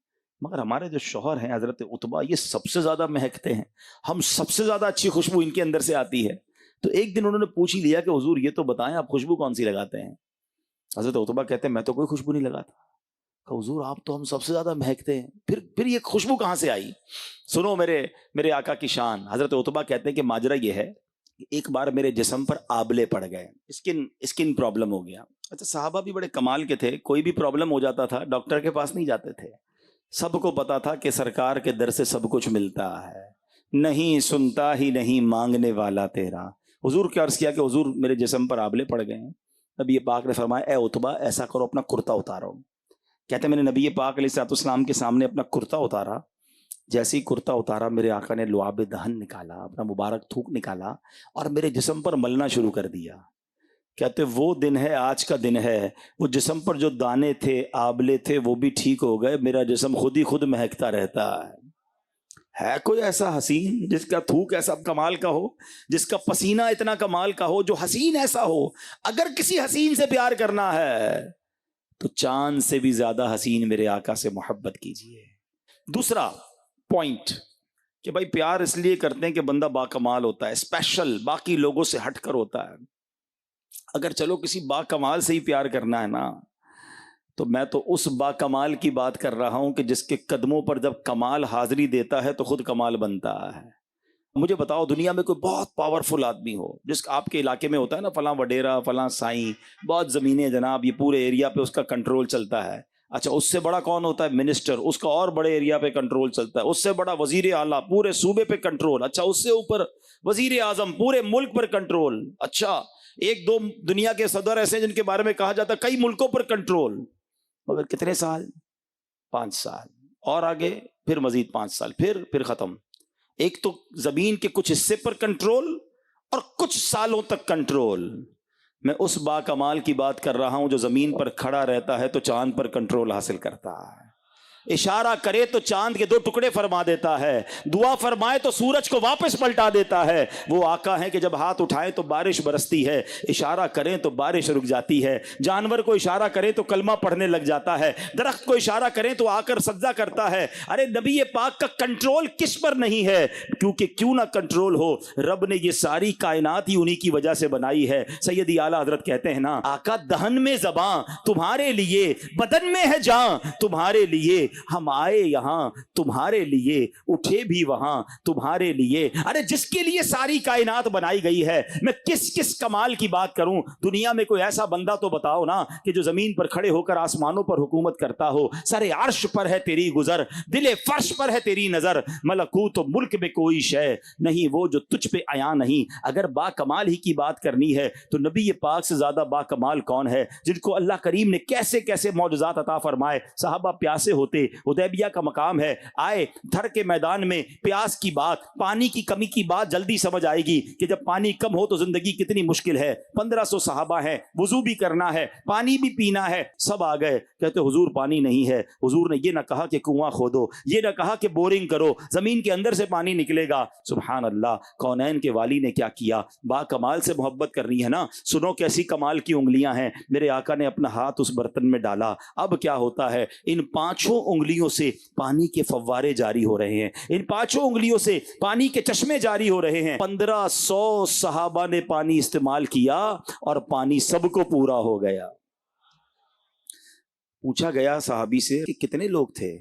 [SPEAKER 2] مگر ہمارے جو شوہر ہیں حضرت عتبہ، یہ سب سے زیادہ مہکتے ہیں، ہم سب سے زیادہ اچھی خوشبو ان کے اندر سے آتی ہے۔ تو ایک دن انہوں نے پوچھ ہی لیا کہ حضور یہ تو بتائیں آپ خوشبو کون سی لگاتے ہیں؟ حضرت عتبہ کہتے ہیں میں تو کوئی خوشبو نہیں لگاتا۔ کہ حضور آپ تو ہم سب سے زیادہ مہکتے ہیں، پھر یہ خوشبو کہاں سے آئی؟ سنو میرے آقا کی شان۔ حضرت عتبہ کہتے ہیں کہ ماجرا یہ ہے کہ ایک بار میرے جسم پر آبلے پڑ گئے، اسکن پرابلم ہو گیا۔ اچھا، صحابہ بھی بڑے کمال کے تھے، کوئی بھی پرابلم ہو جاتا تھا ڈاکٹر کے پاس نہیں جاتے تھے، سب کو پتا تھا کہ سرکار کے در سے سب کچھ ملتا ہے، نہیں سنتا ہی نہیں مانگنے والا تیرا۔ حضور کیا عرض کیا کہ حضور میرے جسم پر آبلے پڑ گئے ہیں۔ نبی پاک نے فرمایا اے عتبہ ایسا کرو، اپنا کرتا اتارو۔ کہتے ہیں میں نے نبی پاک علیہ الصلوۃ والسلام کے سامنے اپنا کرتا اتارا، جیسے ہی کرتا اتارا میرے آقا نے لعاب دہن نکالا، اپنا مبارک تھوک نکالا اور میرے جسم پر ملنا شروع کر دیا۔ کہتے وہ دن ہے، آج کا دن ہے، وہ جسم پر جو دانے تھے، آبلے تھے، وہ بھی ٹھیک ہو گئے، میرا جسم خود ہی خود مہکتا رہتا ہے۔ کوئی ایسا حسین جس کا تھوک ایسا کمال کا ہو، جس کا پسینہ اتنا کمال کا ہو، جو حسین ایسا ہو؟ اگر کسی حسین سے پیار کرنا ہے تو چاند سے بھی زیادہ حسین میرے آقا سے محبت کیجیے۔ دوسرا پوائنٹ کہ بھائی پیار اس لیے کرتے ہیں کہ بندہ باکمال ہوتا ہے، اسپیشل، باقی لوگوں سے ہٹ کر ہوتا ہے۔ اگر چلو کسی باکمال سے ہی پیار کرنا ہے نا، تو میں تو اس باکمال کی بات کر رہا ہوں کہ جس کے قدموں پر جب کمال حاضری دیتا ہے تو خود کمال بنتا ہے۔ مجھے بتاؤ دنیا میں کوئی بہت پاورفل آدمی ہو، جس کا آپ کے علاقے میں ہوتا ہے نا فلاں وڈیرا، فلاں سائیں، بہت زمینیں جناب، یہ پورے ایریا پہ اس کا کنٹرول چلتا ہے۔ اچھا اس سے بڑا کون ہوتا ہے؟ منسٹر، اس کا اور بڑے ایریا پہ کنٹرول چلتا ہے۔ اس سے بڑا وزیر اعلیٰ، پورے صوبے پہ کنٹرول۔ اچھا اس سے اوپر وزیر اعظم، پورے ملک پر کنٹرول۔ اچھا ایک دو دنیا کے صدر ایسے جن کے بارے میں کہا جاتا ہے کئی ملکوں پر کنٹرول، مگر کتنے سال؟ 5 سال اور آگے پھر مزید 5 سال پھر ختم. ایک تو زمین کے کچھ حصے پر کنٹرول اور کچھ سالوں تک کنٹرول. میں اس با کمال کی بات کر رہا ہوں جو زمین پر کھڑا رہتا ہے تو چاند پر کنٹرول حاصل کرتا ہے. اشارہ کرے تو چاند کے 2 ٹکڑے فرما دیتا ہے, دعا فرمائے تو سورج کو واپس پلٹا دیتا ہے. وہ آقا ہے کہ جب ہاتھ اٹھائیں تو بارش برستی ہے, اشارہ کریں تو بارش رک جاتی ہے. جانور کو اشارہ کریں تو کلمہ پڑھنے لگ جاتا ہے, درخت کو اشارہ کریں تو آ کر سجدہ کرتا ہے. ارے نبی پاک کا کنٹرول کس پر نہیں ہے؟ کیونکہ کیوں نہ کنٹرول ہو, رب نے یہ ساری کائنات ہی انہی کی وجہ سے بنائی ہے. سیدی اعلیٰ حضرت کہتے ہیں نا, آقا دہن میں زباں تمہارے لیے, بدن میں ہے جان تمہارے لیے, ہم آئے یہاں تمہارے لیے, اٹھے بھی وہاں تمہارے لیے. ارے جس کے لیے ساری کائنات بنائی گئی ہے, میں کس کمال کی بات کروں. دنیا میں کوئی ایسا بندہ تو بتاؤ نا کہ جو زمین پر کھڑے ہو کر آسمانوں پر حکومت کرتا ہو. سر عرش پر ہے تیری گزر, دل فرش پر ہے تیری نظر, ملکوت و ملک میں کوئی شے نہیں وہ جو تجھ پہ عیاں نہیں. اگر با کمال ہی کی بات کرنی ہے تو نبی پاک سے زیادہ با کمال کون ہے, جن کو اللہ کریم نے کیسے کیسے معجزات عطا فرمائے. صحابہ پیاسے ہوتے, حدیبیہ کا مقام ہے, آئے تھر کے میدان میں, پیاس کی بات, پانی کی کمی کی بات جلدی سمجھ آئے گی کہ جب پانی کم ہو تو زندگی کتنی مشکل ہے. 1500 صحابہ ہیں, وضو بھی کرنا ہے, پانی بھی پینا ہے, سب آ گئے. کہتے حضور پانی نہیں ہے. حضور نے یہ نہ کہا کہ کنواں کھودو, یہ نہ کہا کہ بورنگ کرو, زمین کے اندر سے پانی نکلے گا. سبحان اللہ, کونین کے والی نے کیا کیا. با کمال سے محبت کرنی ہے نا, سنو کیسی کمال کی انگلیاں ہیں. میرے آقا نے اپنا ہاتھ اس برتن میں ڈالا, اب کیا ہوتا ہے, ان 5 انگلیوں سے پانی کے فوارے جاری ہو رہے ہیں, ان 5 انگلیوں سے پانی کے چشمے جاری ہو رہے ہیں. 1500 صحابہ نے پانی استعمال کیا اور پانی سب کو پورا ہو گیا. پوچھا گیا صحابی سے کہ کتنے لوگ تھے,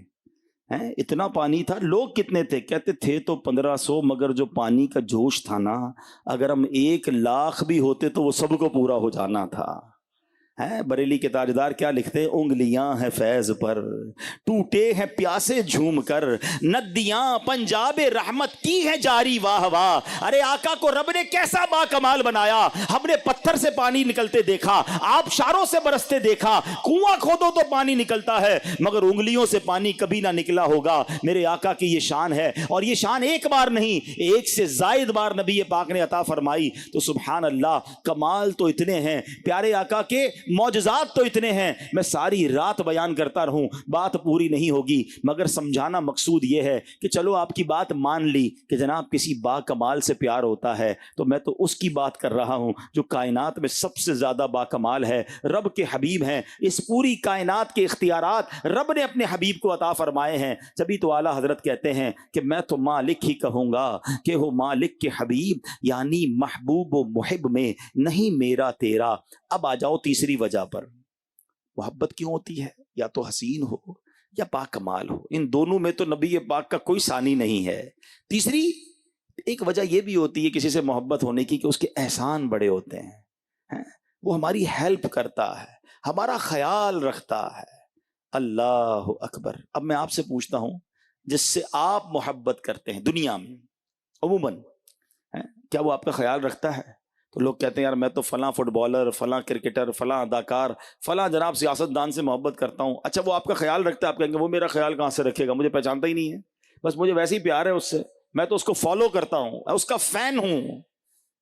[SPEAKER 2] اتنا پانی تھا, لوگ کتنے تھے؟ کہتے تھے تو 1500, مگر جو پانی کا جوش تھا نا, اگر ہم 1,00,000 بھی ہوتے تو وہ سب کو پورا ہو جانا تھا. بریلی کے تاجدار کیا لکھتے ہیں, انگلیاں ہیں فیض پر, ٹوٹے ہیں پیاسے جھوم کر, ندیاں پنجاب رحمت کی ہے جاری واہ واہ. ارے آقا کو رب نے کیسا با کمال بنایا. ہم نے پتھر سے پانی نکلتے دیکھا, آبشاروں سے برستے دیکھا, کنواں کھودو تو پانی نکلتا ہے, مگر انگلیوں سے پانی کبھی نہ نکلا ہوگا. میرے آقا کی یہ شان ہے, اور یہ شان ایک بار نہیں, 1 سے زائد بار نبی پاک نے عطا فرمائی. تو سبحان اللہ, کمال تو اتنے ہیں, پیارے آقا کے معجزات تو اتنے ہیں. میں ساری رات بیان کرتا رہوں, بات پوری نہیں ہوگی, مگر سمجھانا مقصود یہ ہے کہ چلو آپ کی بات مان لی کہ جناب کسی با کمال سے پیار ہوتا ہے, تو میں تو اس کی بات کر رہا ہوں جو کائنات میں سب سے زیادہ با کمال ہے, رب کے حبیب ہیں. اس پوری کائنات کے اختیارات رب نے اپنے حبیب کو عطا فرمائے ہیں. جبھی تو اعلیٰ حضرت کہتے ہیں کہ میں تو مالک ہی کہوں گا کہ ہو مالک کے حبیب, یعنی محبوب و محب میں نہیں میرا تیرا. اب آ جاؤ تیسری وجہ پر. محبت کیوں ہوتی ہے؟ یا تو حسین ہو یا پاک کمال ہو, ان دونوں میں تو نبی پاک کا کوئی ثانی نہیں ہے. تیسری ایک وجہ یہ بھی ہوتی ہے کسی سے محبت ہونے کی کہ اس کے احسان بڑے ہوتے ہیں, وہ ہماری ہیلپ کرتا ہے, ہمارا خیال رکھتا ہے. اللہ اکبر. اب میں آپ سے پوچھتا ہوں, جس سے آپ محبت کرتے ہیں دنیا میں عموماً, کیا وہ آپ کا خیال رکھتا ہے؟ تو لوگ کہتے ہیں یار میں تو فلاں فٹ بالر, فلاں کرکٹر, فلاں اداکار, فلاں جناب سیاست دان سے محبت کرتا ہوں. اچھا وہ آپ کا خیال رکھتا ہے؟ آپ کہیں گے وہ میرا خیال کہاں سے رکھے گا, مجھے پہچانتا ہی نہیں ہے, بس مجھے ویسے ہی پیار ہے اس سے, میں تو اس کو فالو کرتا ہوں, اس کا فین ہوں.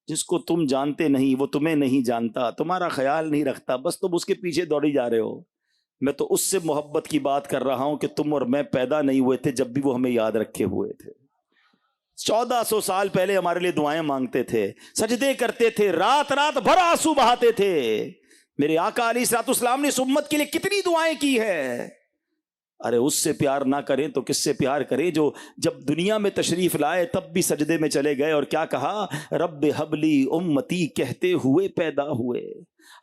[SPEAKER 2] جس کو تم جانتے نہیں وہ تمہیں نہیں جانتا, تمہارا خیال نہیں رکھتا, بس تم اس کے پیچھے دوڑی جا رہے ہو. میں تو اس سے محبت کی بات کر رہا ہوں کہ تم اور میں پیدا نہیں ہوئے تھے جب بھی وہ ہمیں یاد رکھے ہوئے تھے. 1400 سال پہلے ہمارے لیے دعائیں مانگتے تھے, سجدے کرتے تھے, رات رات بھر آنسو بہاتے تھے. میرے آقا علیہ الصلوۃ والسلام نے اس امت کے لیے کتنی دعائیں کی ہے. ارے اس سے پیار نہ کریں تو کس سے پیار کریں جو جب دنیا میں تشریف لائے تب بھی سجدے میں چلے گئے, اور کیا کہا, رب حبلی امتی کہتے ہوئے پیدا ہوئے.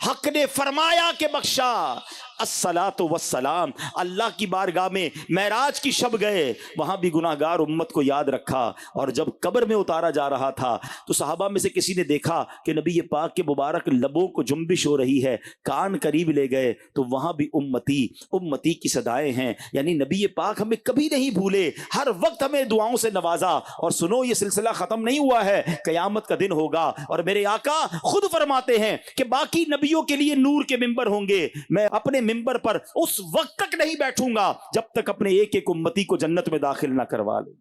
[SPEAKER 2] حق نے فرمایا کہ بخشا, الصلاۃ والسلام. اللہ کی بارگاہ میں معراج کی شب گئے, وہاں بھی گناہگار امت کو یاد رکھا, اور جب قبر میں اتارا جا رہا تھا تو صحابہ میں سے کسی نے دیکھا کہ نبی پاک کے مبارک لبوں کو جنبش ہو رہی ہے, کان قریب لے گئے تو وہاں بھی امتی امتی کی صدائیں ہیں. یعنی نبی پاک ہمیں کبھی نہیں بھولے, ہر وقت ہمیں دعاؤں سے نوازا. اور سنو یہ سلسلہ ختم نہیں ہوا ہے, قیامت کا دن ہوگا, اور میرے آقا خود فرماتے ہیں کہ باقی نبیوں کے لیے نور کے ممبر ہوں گے. میں اپنے ممبر پر اس وقت تک نہیں بیٹھوں گا جب تک اپنے ایک ایک امتی کو جنت میں داخل نہ کروا لوں.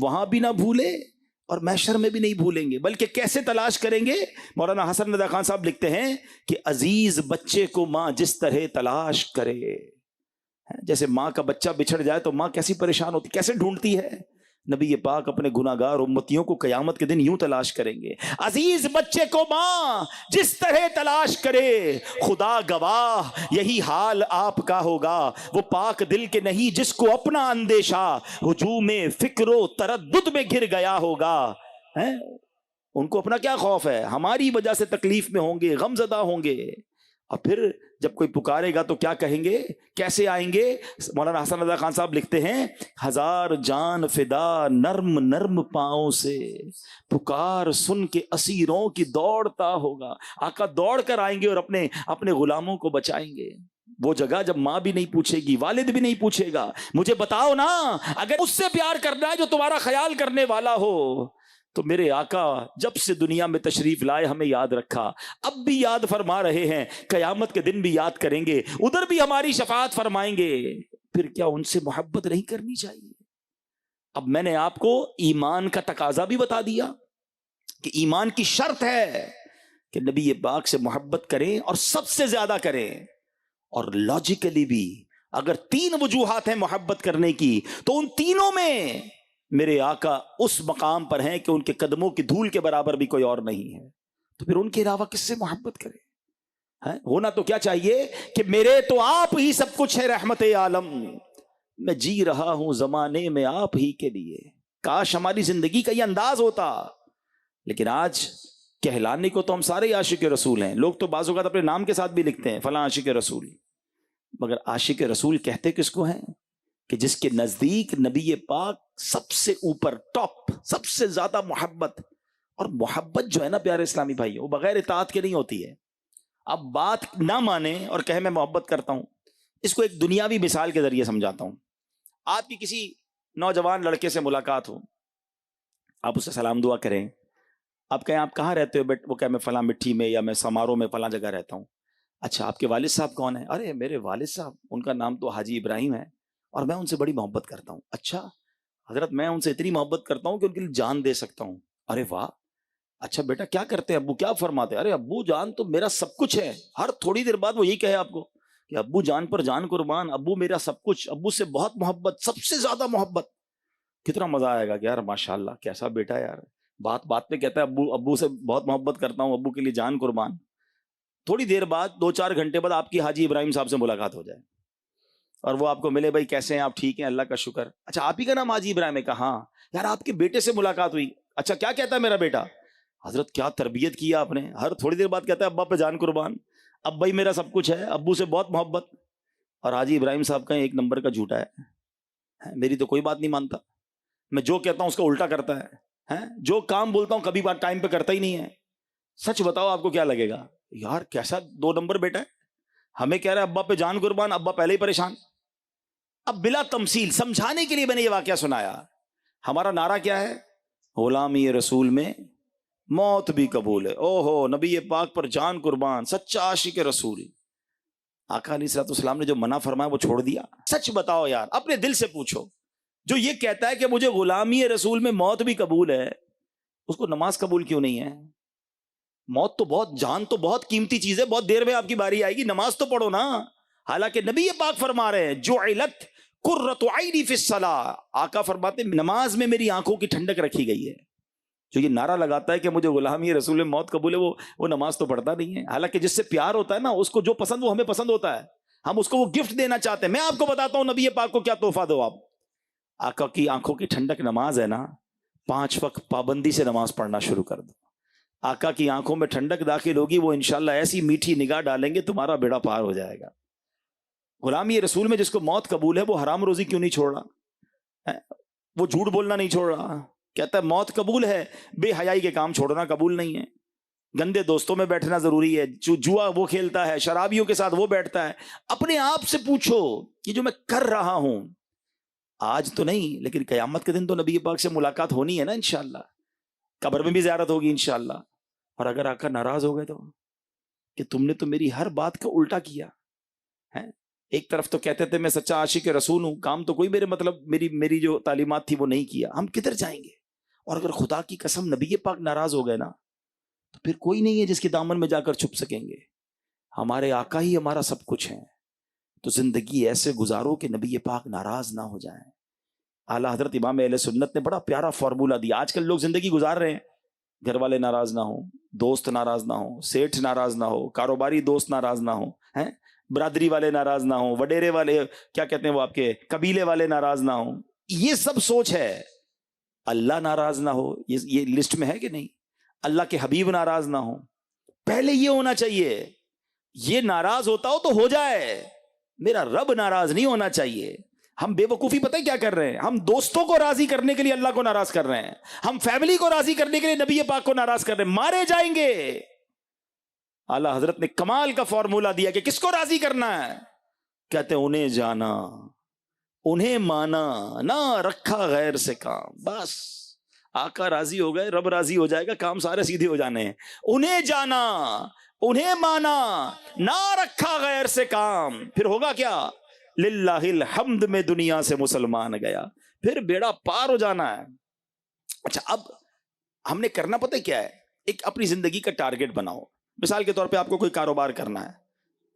[SPEAKER 2] وہاں بھی نہ بھولے اور محشر میں بھی نہیں بھولیں گے. بلکہ کیسے تلاش کریں گے؟ مولانا حسن رضا خان صاحب لکھتے ہیں کہ عزیز بچے کو ماں جس طرح تلاش کرے، جیسے ماں کا بچہ بچھڑ جائے تو ماں کیسی پریشان ہوتی، کیسے ڈھونڈتی ہے. نبی پاک اپنے گناہگار امتیوں کو قیامت کے دن یوں تلاش کریں گے، عزیز بچے کو ماں جس طرح تلاش کرے، خدا گواہ یہی حال آپ کا ہوگا. وہ پاک دل کے نہیں جس کو اپنا اندیشہ ہجوم فکر و تردد میں گر گیا ہوگا. ان کو اپنا کیا خوف ہے؟ ہماری وجہ سے تکلیف میں ہوں گے، غم زدہ ہوں گے. اور پھر جب کوئی پکارے گا تو کیا کہیں گے، کیسے آئیں گے؟ مولانا حسن رضا خان صاحب لکھتے ہیں، ہزار جان فدا نرم نرم پاؤں سے، پکار سن کے اسیروں کی دوڑتا ہوگا. آقا دوڑ کر آئیں گے اور اپنے غلاموں کو بچائیں گے. وہ جگہ جب ماں بھی نہیں پوچھے گی، والد بھی نہیں پوچھے گا، مجھے بتاؤ نا، اگر اس سے پیار کرنا ہے جو تمہارا خیال کرنے والا ہو، تو میرے آقا جب سے دنیا میں تشریف لائے ہمیں یاد رکھا، اب بھی یاد فرما رہے ہیں، قیامت کے دن بھی یاد کریں گے، ادھر بھی ہماری شفاعت فرمائیں گے. پھر کیا ان سے محبت نہیں کرنی چاہیے؟ اب میں نے آپ کو ایمان کا تقاضا بھی بتا دیا کہ ایمان کی شرط ہے کہ نبی پاک سے محبت کریں اور سب سے زیادہ کریں. اور لاجیکلی بھی اگر 3 وجوہات ہیں محبت کرنے کی، تو ان تینوں میں میرے آقا اس مقام پر ہیں کہ ان کے قدموں کی دھول کے برابر بھی کوئی اور نہیں ہے. تو پھر ان کے علاوہ کس سے محبت کرے؟ ہونا تو کیا چاہیے کہ میرے تو آپ ہی سب کچھ ہے رحمت عالم، میں جی رہا ہوں زمانے میں آپ ہی کے لیے. کاش ہماری زندگی کا یہ انداز ہوتا. لیکن آج کہلانے کو تو ہم سارے عاشق رسول ہیں. لوگ تو بعض اوقات اپنے نام کے ساتھ بھی لکھتے ہیں فلاں عاشق رسول، مگر عاشق رسول کہتے کس کو ہیں؟ کہ جس کے نزدیک نبی پاک سب سے اوپر، ٹاپ، سب سے زیادہ محبت. اور محبت جو ہے نا پیارے اسلامی بھائی، وہ بغیر اطاعت کے نہیں ہوتی ہے. اب بات نہ مانے اور کہے میں محبت کرتا ہوں، اس کو ایک دنیاوی مثال کے ذریعے سمجھاتا ہوں. آپ کی کسی نوجوان لڑکے سے ملاقات ہو، آپ اسے سلام دعا کریں، آپ کہیں آپ کہاں رہتے ہو؟ وہ کہے میں فلاں مٹھی میں، یا میں سمارو میں فلاں جگہ رہتا ہوں. اچھا آپ کے والد صاحب کون ہیں؟ ارے میرے والد صاحب، ان کا نام تو حاجی ابراہیم ہے اور میں ان سے بڑی محبت کرتا ہوں. اچھا حضرت میں ان سے اتنی محبت کرتا ہوں کہ ان کے لیے جان دے سکتا ہوں. ارے واہ، اچھا بیٹا کیا کرتے ہیں ابو؟ کیا فرماتے ہیں؟ ارے ابو جان تو میرا سب کچھ ہے. ہر تھوڑی دیر بعد وہ یہی کہے آپ کو کہ ابو جان پر جان قربان، ابو میرا سب کچھ، ابو سے بہت محبت، سب سے زیادہ محبت. کتنا مزہ آئے گا کہ یار ماشاءاللہ کیسا بیٹا ہے یار. بات بات پہ کہتا ہے ابو سے بہت محبت کرتا ہوں، ابو کے لیے جان قربان. تھوڑی دیر بعد 2-4 گھنٹے بعد آپ کی حاجی ابراہیم صاحب سے ملاقات ہو جائے اور وہ آپ کو ملے، بھائی کیسے ہیں آپ؟ ٹھیک ہیں اللہ کا شکر. اچھا آپ ہی کا نام حاجی ابراہیم ہے؟ کہا ہاں. یار آپ کے بیٹے سے ملاقات ہوئی، اچھا کیا کہتا ہے میرا بیٹا؟ حضرت کیا تربیت کیا آپ نے. ہر تھوڑی دیر بعد کہتا ہے ابا پہ جان قربان، اب بھائی میرا سب کچھ ہے، ابو سے بہت محبت. اور حاجی ابراہیم صاحب کا 1 نمبر کا جھوٹا ہے، میری تو کوئی بات نہیں مانتا، میں جو کہتا ہوں اس کا الٹا کرتا ہے، جو کام بولتا ہوں کبھی بات ٹائم پہ کرتا ہی نہیں ہے. سچ بتاؤ آپ کو کیا لگے گا؟ یار کیسا 2 نمبر بیٹا ہے، ہمیں کہہ رہا ہے ابا پہ جان قربان، ابا پہلے ہی پریشان. اب بلا تمثیل سمجھانے کے لیے میں نے یہ واقعہ سنایا. ہمارا نعرہ کیا ہے؟ غلامی رسول میں موت بھی قبول ہے. او ہو، نبی پاک پر جان قربان، سچا عاشق رسول. آقا علیہ الصلوۃ والسلام نے جو منع فرمایا وہ چھوڑ دیا؟ سچ بتاؤ یار، اپنے دل سے پوچھو. جو یہ کہتا ہے کہ مجھے غلامی رسول میں موت بھی قبول ہے، اس کو نماز قبول کیوں نہیں ہے؟ موت تو بہت، جان تو بہت قیمتی چیز ہے، بہت دیر میں آپ کی باری آئے گی، نماز تو پڑھو نا. حالانکہ نبی پاک فرما رہے ہیں جعلت قرۃ عینی فی الصلاۃ، آقا فرماتے ہیں نماز میں میری آنکھوں کی ٹھنڈک رکھی گئی ہے. جو یہ نعرہ لگاتا ہے کہ مجھے غلامی رسول میں موت قبول ہے، وہ نماز تو پڑھتا نہیں ہے. حالانکہ جس سے پیار ہوتا ہے نا، اس کو جو پسند وہ ہمیں پسند ہوتا ہے، ہم اس کو وہ گفٹ دینا چاہتے ہیں. میں آپ کو بتاتا ہوں نبی پاک کو کیا تحفہ دو آپ. آقا کی آنکھوں کی ٹھنڈک نماز ہے نا، 5 وقت پابندی سے نماز پڑھنا شروع کر دو. آقا کی آنکھوں میں ٹھنڈک داخل ہوگی، وہ انشاءاللہ ایسی میٹھی نگاہ ڈالیں گے تمہارا بیڑا پار ہو جائے گا. غلامی رسول میں جس کو موت قبول ہے وہ حرام روزی کیوں نہیں چھوڑ رہا؟ وہ جھوٹ بولنا نہیں چھوڑ رہا. کہتا ہے موت قبول ہے، بے حیائی کے کام چھوڑنا قبول نہیں ہے. گندے دوستوں میں بیٹھنا ضروری ہے، جوا وہ کھیلتا ہے، شرابیوں کے ساتھ وہ بیٹھتا ہے. اپنے آپ سے پوچھو کہ جو میں کر رہا ہوں، آج تو نہیں لیکن قیامت کے دن تو نبی پاک سے ملاقات ہونی ہے نا انشاءاللہ، قبر میں بھی زیارت ہوگی انشاءاللہ. اور اگر آقا ناراض ہو گئے تو کہ تم نے تو میری ہر بات کا الٹا کیا ہے. ایک طرف تو کہتے تھے میں سچا عاشق رسول ہوں, کام تو کوئی میرے مطلب میری جو تعلیمات تھی وہ نہیں کیا. ہم کدھر جائیں گے؟ اور اگر خدا کی قسم نبی پاک ناراض ہو گئے نا تو پھر کوئی نہیں ہے جس کے دامن میں جا کر چھپ سکیں گے. ہمارے آقا ہی ہمارا سب کچھ ہے. تو زندگی ایسے گزارو کہ نبی پاک ناراض نہ ہو جائیں. اعلیٰ حضرت امام اہل سنت نے بڑا پیارا فارمولہ دیا. آج کل لوگ زندگی گزار رہے ہیں, گھر والے ناراض نہ ہوں, دوست ناراض نہ ہوں, سیٹھ ناراض نہ ہو, کاروباری دوست ناراض نہ ہوں, ہیں برادری والے ناراض نہ ہوں, وڈیرے والے کیا کہتے ہیں وہ آپ کے قبیلے والے ناراض نہ ہوں. یہ سب سوچ ہے. اللہ ناراض نہ ہو یہ لسٹ میں ہے کہ نہیں؟ اللہ کے حبیب ناراض نہ ہو, پہلے یہ ہونا چاہیے. یہ ناراض ہوتا ہو تو ہو جائے, میرا رب ناراض نہیں ہونا چاہیے. ہم بے وقوفی پتہ ہے کیا کر رہے ہیں؟ ہم دوستوں کو راضی کرنے کے لیے اللہ کو ناراض کر رہے ہیں, ہم فیملی کو راضی کرنے کے لیے نبی پاک کو ناراض کر رہے ہیں. مارے جائیں گے. اعلیٰ حضرت نے کمال کا فارمولہ دیا کہ کس کو راضی کرنا ہے. کہتے ہیں انہیں جانا, انہیں مانا, نہ رکھا غیر سے کام. بس آقا راضی ہو گئے, رب راضی ہو جائے گا, کام سارے سیدھے ہو جانے ہیں. انہیں جانا, انہیں مانا, نہ رکھا غیر سے کام. پھر ہوگا کیا؟ للہ الحمد میں دنیا سے مسلمان گیا. پھر بیڑا پار ہو جانا ہے. اچھا اب ہم نے کرنا پتہ کیا ہے؟ ایک اپنی زندگی کا ٹارگٹ بناؤ. مثال کے طور پہ آپ کو کوئی کاروبار کرنا ہے,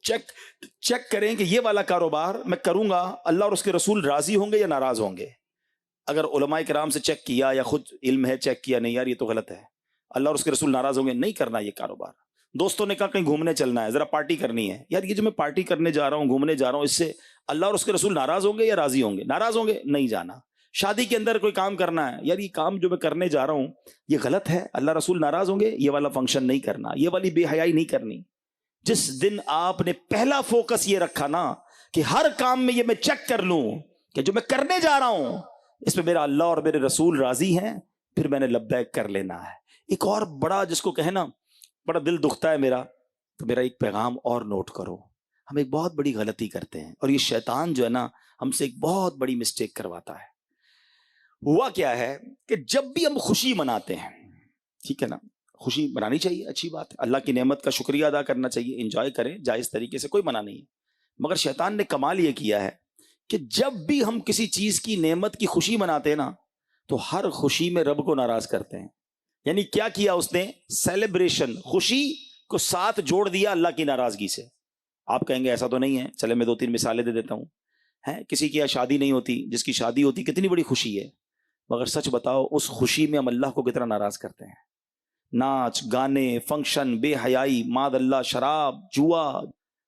[SPEAKER 2] چیک کریں کہ یہ والا کاروبار میں کروں گا, اللہ اور اس کے رسول راضی ہوں گے یا ناراض ہوں گے. اگر علماء کرام سے چیک کیا یا خود علم ہے چیک کیا, نہیں یار یہ تو غلط ہے, اللہ اور اس کے رسول ناراض ہوں گے, نہیں کرنا یہ کاروبار. دوستوں نے کہا کہیں گھومنے چلنا ہے, ذرا پارٹی کرنی ہے, یار یہ جو میں پارٹی کرنے جا رہا ہوں, گھومنے جا رہا ہوں, اس سے اللہ اور اس کے رسول ناراض ہوں گے یا راضی ہوں گے؟ ناراض ہوں گے, نہیں جانا. شادی کے اندر کوئی کام کرنا ہے, یار یہ کام جو میں کرنے جا رہا ہوں یہ غلط ہے, اللہ رسول ناراض ہوں گے, یہ والا فنکشن نہیں کرنا, یہ والی بے حیائی نہیں کرنی. جس دن آپ نے پہلا فوکس یہ رکھا نا کہ ہر کام میں یہ میں چیک کر لوں کہ جو میں کرنے جا رہا ہوں اس میں میرا اللہ اور میرے رسول راضی ہیں, پھر میں نے لبیک کر لینا ہے. ایک اور بڑا جس کو کہنا بڑا دل دکھتا ہے میرا, تو میرا ایک پیغام اور نوٹ کرو. ہم ایک بہت بڑی غلطی کرتے ہیں, اور یہ شیطان جو ہے نا ہم سے ایک بہت بڑی مسٹیک کرواتا ہے. ہوا کیا ہے کہ جب بھی ہم خوشی مناتے ہیں, ٹھیک ہے نا, خوشی منانی چاہیے, اچھی بات ہے, اللہ کی نعمت کا شکریہ ادا کرنا چاہیے, انجوائے کریں جائز طریقے سے, کوئی منع نہیں ہے. مگر شیطان نے کمال یہ کیا ہے کہ جب بھی ہم کسی چیز کی نعمت کی خوشی مناتے ہیں نا تو ہر خوشی میں رب کو ناراض کرتے ہیں. یعنی کیا کیا اس نے؟ سیلیبریشن, خوشی کو ساتھ جوڑ دیا اللہ کی ناراضگی سے. آپ کہیں گے ایسا تو نہیں ہے, چلے میں 2-3 مثالیں دے دیتا ہوں. کسی کی شادی نہیں ہوتی, جس کی شادی ہوتی کتنی بڑی خوشی ہے, مگر سچ بتاؤ اس خوشی میں ہم اللہ کو کتنا ناراض کرتے ہیں. ناچ گانے, فنکشن, بے حیائی, ماد اللہ, شراب, جوا.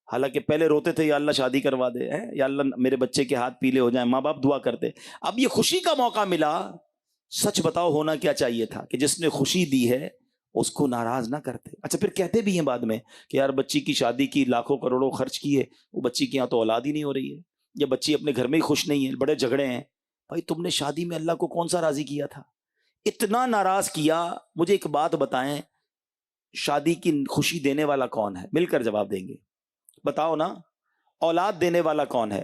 [SPEAKER 2] حالانکہ پہلے روتے تھے یا اللہ شادی کروا دے, یا اللہ میرے بچے کے ہاتھ پیلے ہو جائیں, ماں باپ دعا کرتے. اب یہ خوشی کا موقع ملا, سچ بتاؤ ہونا کیا چاہیے تھا کہ جس نے خوشی دی ہے اس کو ناراض نہ کرتے. اچھا پھر کہتے بھی ہیں بعد میں کہ یار بچی کی شادی کی, لاکھوں کروڑوں خرچ کیے, وہ بچی کے یہاں تو اولاد ہی نہیں ہو رہی ہے, یا بچی اپنے گھر میں ہی خوش نہیں ہے, بڑے جھگڑے ہیں. بھائی تم نے شادی میں اللہ کو کون سا راضی کیا تھا؟ اتنا ناراض کیا. مجھے ایک بات بتائیں, شادی کی خوشی دینے والا کون ہے؟ مل کر جواب دیں گے, بتاؤ نا. اولاد دینے والا کون ہے؟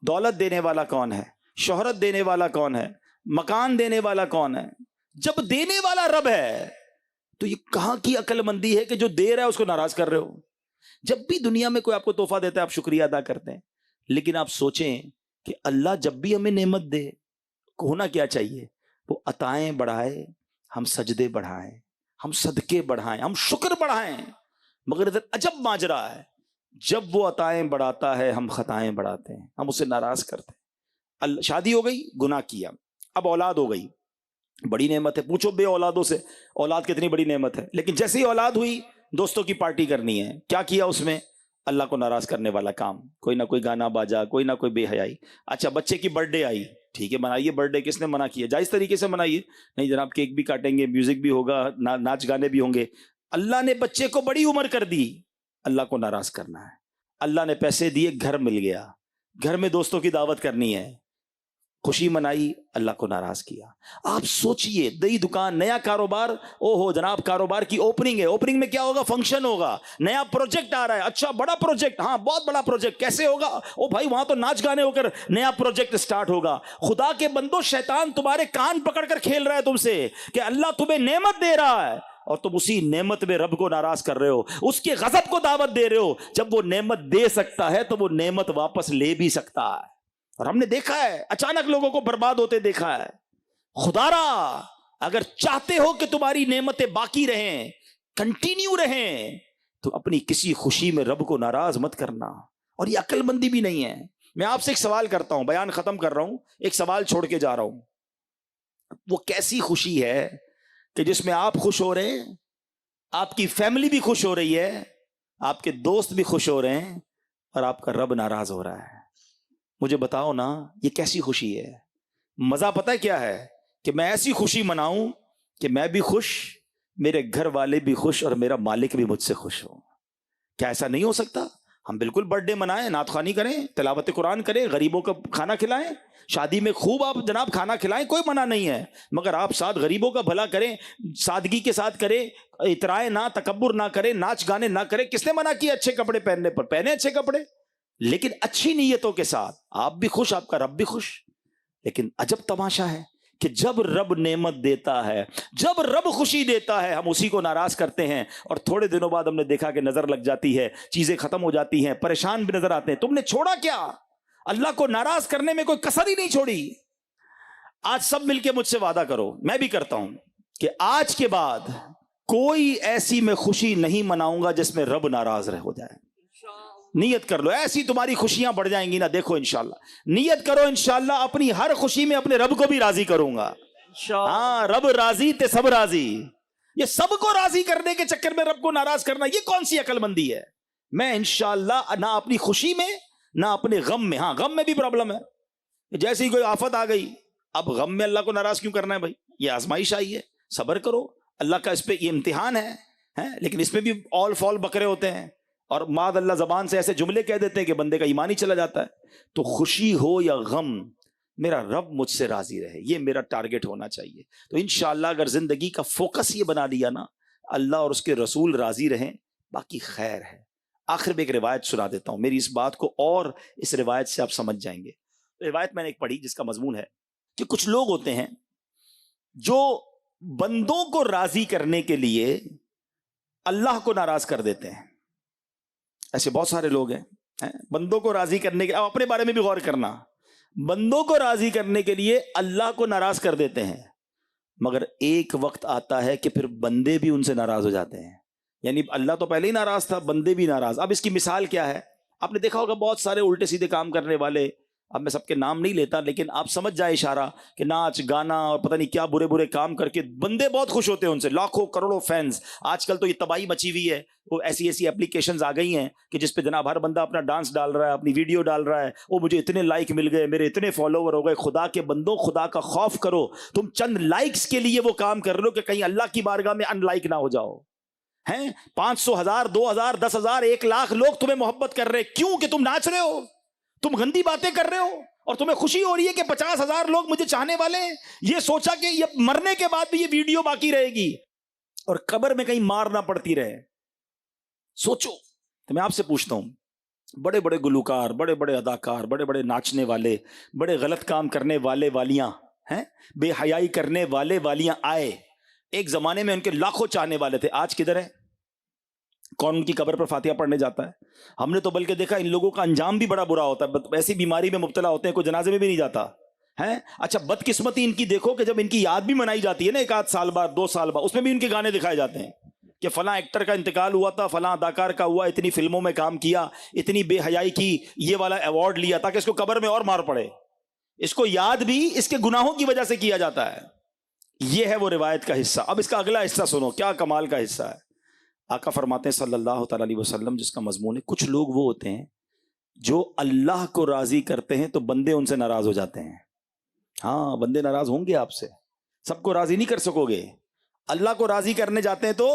[SPEAKER 2] دولت دینے والا کون ہے؟ شہرت دینے والا کون ہے؟ مکان دینے والا کون ہے؟ جب دینے والا رب ہے تو یہ کہاں کی عقل مندی ہے کہ جو دے رہا ہے اس کو ناراض کر رہے ہو؟ جب بھی دنیا میں کوئی آپ کو تحفہ دیتا ہے آپ شکریہ ادا کرتے ہیں, لیکن آپ سوچیں کہ اللہ جب بھی ہمیں نعمت دے ہونا کیا چاہیے؟ وہ عطائیں بڑھائے, ہم سجدے بڑھائیں, ہم صدقے بڑھائیں, ہم شکر بڑھائیں. مگر ادھر عجب ماجرا ہے, جب وہ عطائیں بڑھاتا ہے ہم خطائیں بڑھاتے ہیں, ہم اسے ناراض کرتے ہیں. شادی ہو گئی, گناہ کیا, اب اولاد ہو گئی, بڑی نعمت ہے. پوچھو بے اولادوں سے اولاد کتنی بڑی نعمت ہے, لیکن جیسے ہی اولاد ہوئی دوستوں کی پارٹی کرنی ہے, کیا کیا اس میں؟ اللہ کو ناراض کرنے والا کام, کوئی نہ کوئی گانا باجا, کوئی نہ کوئی بے حیائی. اچھا بچے کی برتھ ڈے آئی, ٹھیک ہے منائیے, برتھ ڈے کس نے منع کیا؟ جائز طریقے سے منائیے. نہیں جناب کیک بھی کاٹیں گے, میوزک بھی ہوگا, ناچ گانے بھی ہوں گے. اللہ نے بچے کو بڑی عمر کر دی, اللہ کو ناراض کرنا ہے. اللہ نے پیسے دیے, گھر مل گیا, گھر میں دوستوں کی دعوت کرنی ہے, خوشی منائی, اللہ کو ناراض کیا. آپ سوچئے نئی دکان, نیا کاروبار, او ہو جناب کاروبار کی اوپننگ ہے, اوپننگ میں کیا ہوگا؟ فنکشن ہوگا, نیا پروجیکٹ آ رہا ہے, اچھا بڑا پروجیکٹ, ہاں بہت بڑا پروجیکٹ, کیسے ہوگا؟ او بھائی وہاں تو ناچ گانے ہو کر نیا پروجیکٹ سٹارٹ ہوگا. خدا کے بندو شیطان تمہارے کان پکڑ کر کھیل رہا ہے تم سے کہ اللہ تمہیں نعمت دے رہا ہے اور تم اسی نعمت میں رب کو ناراض کر رہے ہو, اس کے غضب کو دعوت دے رہے ہو. جب وہ نعمت دے سکتا ہے تو وہ نعمت واپس لے بھی سکتا ہے. اور ہم نے دیکھا ہے اچانک لوگوں کو برباد ہوتے دیکھا ہے. خدا را اگر چاہتے ہو کہ تمہاری نعمتیں باقی رہیں, کنٹینیو رہیں, تو اپنی کسی خوشی میں رب کو ناراض مت کرنا. اور یہ عقل مندی بھی نہیں ہے. میں آپ سے ایک سوال کرتا ہوں, بیان ختم کر رہا ہوں, ایک سوال چھوڑ کے جا رہا ہوں. وہ کیسی خوشی ہے کہ جس میں آپ خوش ہو رہے ہیں, آپ کی فیملی بھی خوش ہو رہی ہے, آپ کے دوست بھی خوش ہو رہے ہیں, اور آپ کا رب ناراض ہو رہا ہے؟ مجھے بتاؤ نا, یہ کیسی خوشی ہے؟ مزہ پتہ ہے کیا ہے؟ کہ میں ایسی خوشی مناؤں کہ میں بھی خوش, میرے گھر والے بھی خوش, اور میرا مالک بھی مجھ سے خوش ہو. کیا ایسا نہیں ہو سکتا؟ ہم بالکل برتھ ڈے منائیں, نعت خوانی کریں, تلاوت قرآن کریں, غریبوں کا کھانا کھلائیں, شادی میں خوب آپ جناب کھانا کھلائیں, کوئی منع نہیں ہے, مگر آپ ساتھ غریبوں کا بھلا کریں, سادگی کے ساتھ کریں, اترائے نہ, تکبر نہ کریں, ناچ گانے نہ کریں. کس نے منع کیا اچھے کپڑے پہننے پر؟ پہنے اچھے کپڑے, لیکن اچھی نیتوں کے ساتھ. آپ بھی خوش, آپ کا رب بھی خوش. لیکن عجب تماشا ہے کہ جب رب نعمت دیتا ہے, جب رب خوشی دیتا ہے, ہم اسی کو ناراض کرتے ہیں, اور تھوڑے دنوں بعد ہم نے دیکھا کہ نظر لگ جاتی ہے, چیزیں ختم ہو جاتی ہیں, پریشان بھی نظر آتے ہیں. تم نے چھوڑا کیا؟ اللہ کو ناراض کرنے میں کوئی کسر ہی نہیں چھوڑی. آج سب مل کے مجھ سے وعدہ کرو, میں بھی کرتا ہوں, کہ آج کے بعد کوئی ایسی میں خوشی نہیں مناؤں گا جس میں رب ناراض ہو جائے. نیت کر لو, ایسی تمہاری خوشیاں بڑھ جائیں گی نا. دیکھو انشاءاللہ, نیت کرو انشاءاللہ اپنی ہر خوشی میں اپنے رب کو بھی راضی کروں گا. ہاں, رب راضی تے سب راضی. یہ سب کو راضی کرنے کے چکر میں رب کو ناراض کرنا, یہ کون سی عقل مندی ہے؟ میں انشاءاللہ نہ اپنی خوشی میں نہ اپنے غم میں, ہاں غم میں بھی پرابلم ہے, جیسے ہی کوئی آفت آ گئی, اب غم میں اللہ کو ناراض کیوں کرنا ہے بھائی؟ یہ آزمائش آئی ہے, صبر کرو, اللہ کا اس پہ یہ امتحان ہے. لیکن اس میں بھی آل فال بکرے ہوتے ہیں, اور معاذ اللہ زبان سے ایسے جملے کہہ دیتے ہیں کہ بندے کا ایمان ہی چلا جاتا ہے. تو خوشی ہو یا غم, میرا رب مجھ سے راضی رہے, یہ میرا ٹارگٹ ہونا چاہیے. تو انشاءاللہ اگر زندگی کا فوکس یہ بنا لیا نا, اللہ اور اس کے رسول راضی رہیں, باقی خیر ہے. آخر میں ایک روایت سنا دیتا ہوں, میری اس بات کو اور اس روایت سے آپ سمجھ جائیں گے. روایت میں نے ایک پڑھی جس کا مضمون ہے کہ کچھ لوگ ہوتے ہیں جو بندوں کو راضی کرنے کے لیے اللہ کو ناراض کر دیتے ہیں. ایسے بہت سارے لوگ ہیں, بندوں کو راضی کرنے کے, اب اپنے بارے میں بھی غور کرنا, بندوں کو راضی کرنے کے لیے اللہ کو ناراض کر دیتے ہیں, مگر ایک وقت آتا ہے کہ پھر بندے بھی ان سے ناراض ہو جاتے ہیں. یعنی اللہ تو پہلے ہی ناراض تھا, بندے بھی ناراض. اب اس کی مثال کیا ہے؟ آپ نے دیکھا ہوگا بہت سارے الٹے سیدھے کام کرنے والے, اب میں سب کے نام نہیں لیتا, لیکن آپ سمجھ جائے اشارہ, کہ ناچ گانا اور پتہ نہیں کیا برے برے کام کر کے بندے بہت خوش ہوتے ہیں ان سے, لاکھوں کروڑوں فینس. آج کل تو یہ تباہی مچی ہوئی ہے, وہ ایسی اپلیکیشنز آ گئی ہیں کہ جس پہ جناب ہر بندہ اپنا ڈانس ڈال رہا ہے, اپنی ویڈیو ڈال رہا ہے, وہ مجھے اتنے لائک مل گئے, میرے اتنے فالوور ہو گئے. خدا کے بندوں, خدا کا خوف کرو. تم چند لائکس کے لیے وہ کام کر رہے ہو کہ کہیں اللہ کی بارگاہ میں ان لائک نہ ہو جاؤ. 500, 1000, 2000, 10,000, 1,00,000 لوگ تمہیں محبت کر رہے, کیوں؟ کہ تم ناچ رہے ہو, تم گندی باتیں کر رہے ہو, اور تمہیں خوشی ہو رہی ہے کہ 50,000 لوگ مجھے چاہنے والے ہیں. یہ سوچا کہ یہ مرنے کے بعد بھی یہ ویڈیو باقی رہے گی اور قبر میں کہیں مار نہ پڑتی رہے. سوچو. تو میں آپ سے پوچھتا ہوں, بڑے بڑے گلوکار, بڑے بڑے اداکار, بڑے بڑے ناچنے والے, بڑے غلط کام کرنے والے والیاں, بے حیائی کرنے والے والیاں آئے, ایک زمانے میں ان کے لاکھوں چاہنے والے تھے, آج کدھر ہیں؟ کون ان کی قبر پر فاتحہ پڑھنے جاتا ہے؟ ہم نے تو بلکہ دیکھا ان لوگوں کا انجام بھی بڑا برا ہوتا ہے, ایسی بیماری میں مبتلا ہوتے ہیں کوئی جنازے میں بھی نہیں جاتا ہے. اچھا بدقسمتی ان کی دیکھو کہ جب ان کی یاد بھی منائی جاتی ہے نا, 1 سال بعد 2 سال بعد, اس میں بھی ان کے گانے دکھائے جاتے ہیں کہ فلاں ایکٹر کا انتقال ہوا تھا, فلاں اداکار کا ہوا, اتنی فلموں میں کام کیا, اتنی بے حیائی کی, یہ والا ایوارڈ لیا, تاکہ اس کو قبر میں اور مار پڑے. اس کو یاد بھی اس کے گناہوں کی وجہ سے کیا جاتا ہے. یہ ہے وہ روایت کا حصہ. اب اس کا اگلا حصہ سنو, کیا کمال کا حصہ ہے. آقا فرماتے ہیں صلی اللہ تعالی علیہ وسلم, جس کا مضمون ہے, کچھ لوگ وہ ہوتے ہیں جو اللہ کو راضی کرتے ہیں تو بندے ان سے ناراض ہو جاتے ہیں. ہاں, بندے ناراض ہوں گے آپ سے, سب کو راضی نہیں کر سکو گے. اللہ کو راضی کرنے جاتے ہیں تو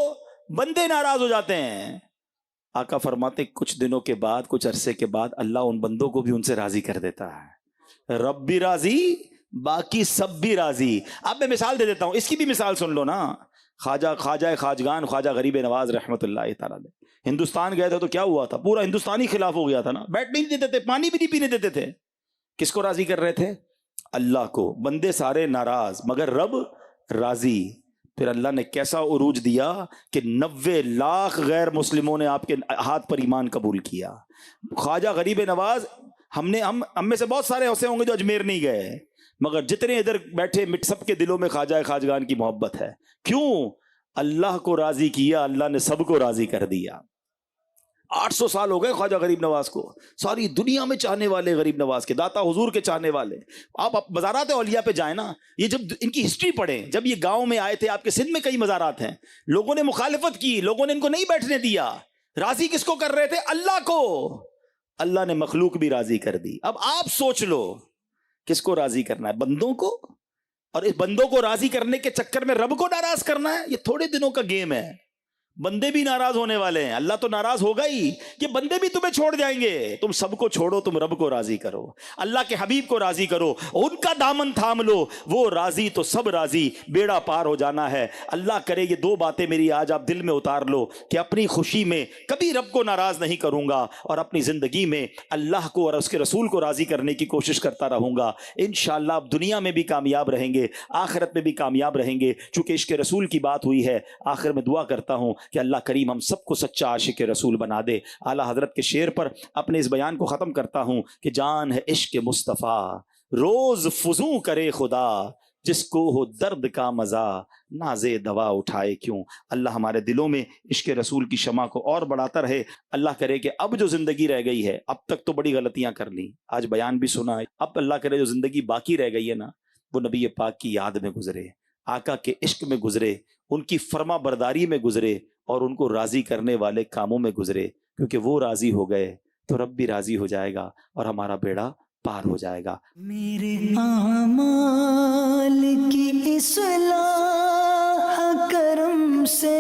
[SPEAKER 2] بندے ناراض ہو جاتے ہیں. آقا فرماتے کچھ دنوں کے بعد, کچھ عرصے کے بعد اللہ ان بندوں کو بھی ان سے راضی کر دیتا ہے. رب بھی راضی, باقی سب بھی راضی. اب میں مثال دے دیتا ہوں, اس کی بھی مثال سن لو نا. خواجہ خواجگان خواجہ غریب نواز رحمت اللہ تعالیٰ ہندوستان گئے تھے تو کیا ہوا تھا؟ پورا ہندوستان ہی خلاف ہو گیا تھا نا, بیٹھنے نہیں دیتے تھے, پانی بھی نہیں پینے دیتے تھے. کس کو راضی کر رہے تھے؟ اللہ کو. بندے سارے ناراض مگر رب راضی. پھر اللہ نے کیسا عروج دیا کہ 90 لاکھ غیر مسلموں نے آپ کے ہاتھ پر ایمان قبول کیا. خواجہ غریب نواز ہم میں سے بہت سارے ایسے ہوں گے جو اجمیر نہیں گئے، مگر جتنے ادھر بیٹھے سب کے دلوں میں خواجہ خواجگان کی محبت ہے. کیوں؟ اللہ کو راضی کیا، اللہ نے سب کو راضی کر دیا. 800 سال ہو گئے خواجہ غریب نواز کو، ساری دنیا میں چاہنے والے غریب نواز کے، داتا حضور کے چاہنے والے. آپ مزارات اولیاء پہ جائیں نا، یہ جب ان کی ہسٹری پڑھیں، جب یہ گاؤں میں آئے تھے، آپ کے سندھ میں کئی مزارات ہیں، لوگوں نے مخالفت کی، لوگوں نے ان کو نہیں بیٹھنے دیا. راضی کس کو کر رہے تھے؟ اللہ کو. اللہ نے مخلوق بھی راضی کر دی. اب آپ سوچ لو کس کو راضی کرنا ہے؟ بندوں کو. اور اس بندوں کو راضی کرنے کے چکر میں رب کو ناراض کرنا ہے. یہ تھوڑے دنوں کا گیم ہے. بندے بھی ناراض ہونے والے ہیں، اللہ تو ناراض ہوگا ہی کہ بندے بھی تمہیں چھوڑ جائیں گے. تم سب کو چھوڑو، تم رب کو راضی کرو، اللہ کے حبیب کو راضی کرو، ان کا دامن تھام لو، وہ راضی تو سب راضی، بیڑا پار ہو جانا ہے. اللہ کرے یہ 2 باتیں میری آج آپ دل میں اتار لو کہ اپنی خوشی میں کبھی رب کو ناراض نہیں کروں گا، اور اپنی زندگی میں اللہ کو اور اس کے رسول کو راضی کرنے کی کوشش کرتا رہوں گا. انشاءاللہ آپ دنیا میں بھی کامیاب رہیں گے، آخرت میں بھی کامیاب رہیں گے. چونکہ عشق رسول کی بات ہوئی ہے، آخر میں دعا کرتا ہوں کہ اللہ کریم ہم سب کو سچا عاشق رسول بنا دے. اعلیٰ حضرت کے شعر پر اپنے اس بیان کو ختم کرتا ہوں کہ جان ہے عشق مصطفیٰ، روز فزوں کرے خدا، جس کو ہو درد کا مزہ، نازے دوا اٹھائے کیوں. اللہ ہمارے دلوں میں عشق رسول کی شمع کو اور بڑھاتا رہے. اللہ کرے کہ اب جو زندگی رہ گئی ہے، اب تک تو بڑی غلطیاں کر لی، آج بیان بھی سنا ہے، اب اللہ کرے جو زندگی باقی رہ گئی ہے نا، وہ نبی پاک کی یاد میں گزرے، آقا کے عشق میں گزرے، ان کی فرما برداری میں گزرے، اور ان کو راضی کرنے والے کاموں میں گزرے. کیونکہ وہ راضی ہو گئے تو رب بھی راضی ہو جائے گا اور ہمارا بیڑا پار ہو جائے گا.
[SPEAKER 1] میرے اعمال کی اصلاح کرم سے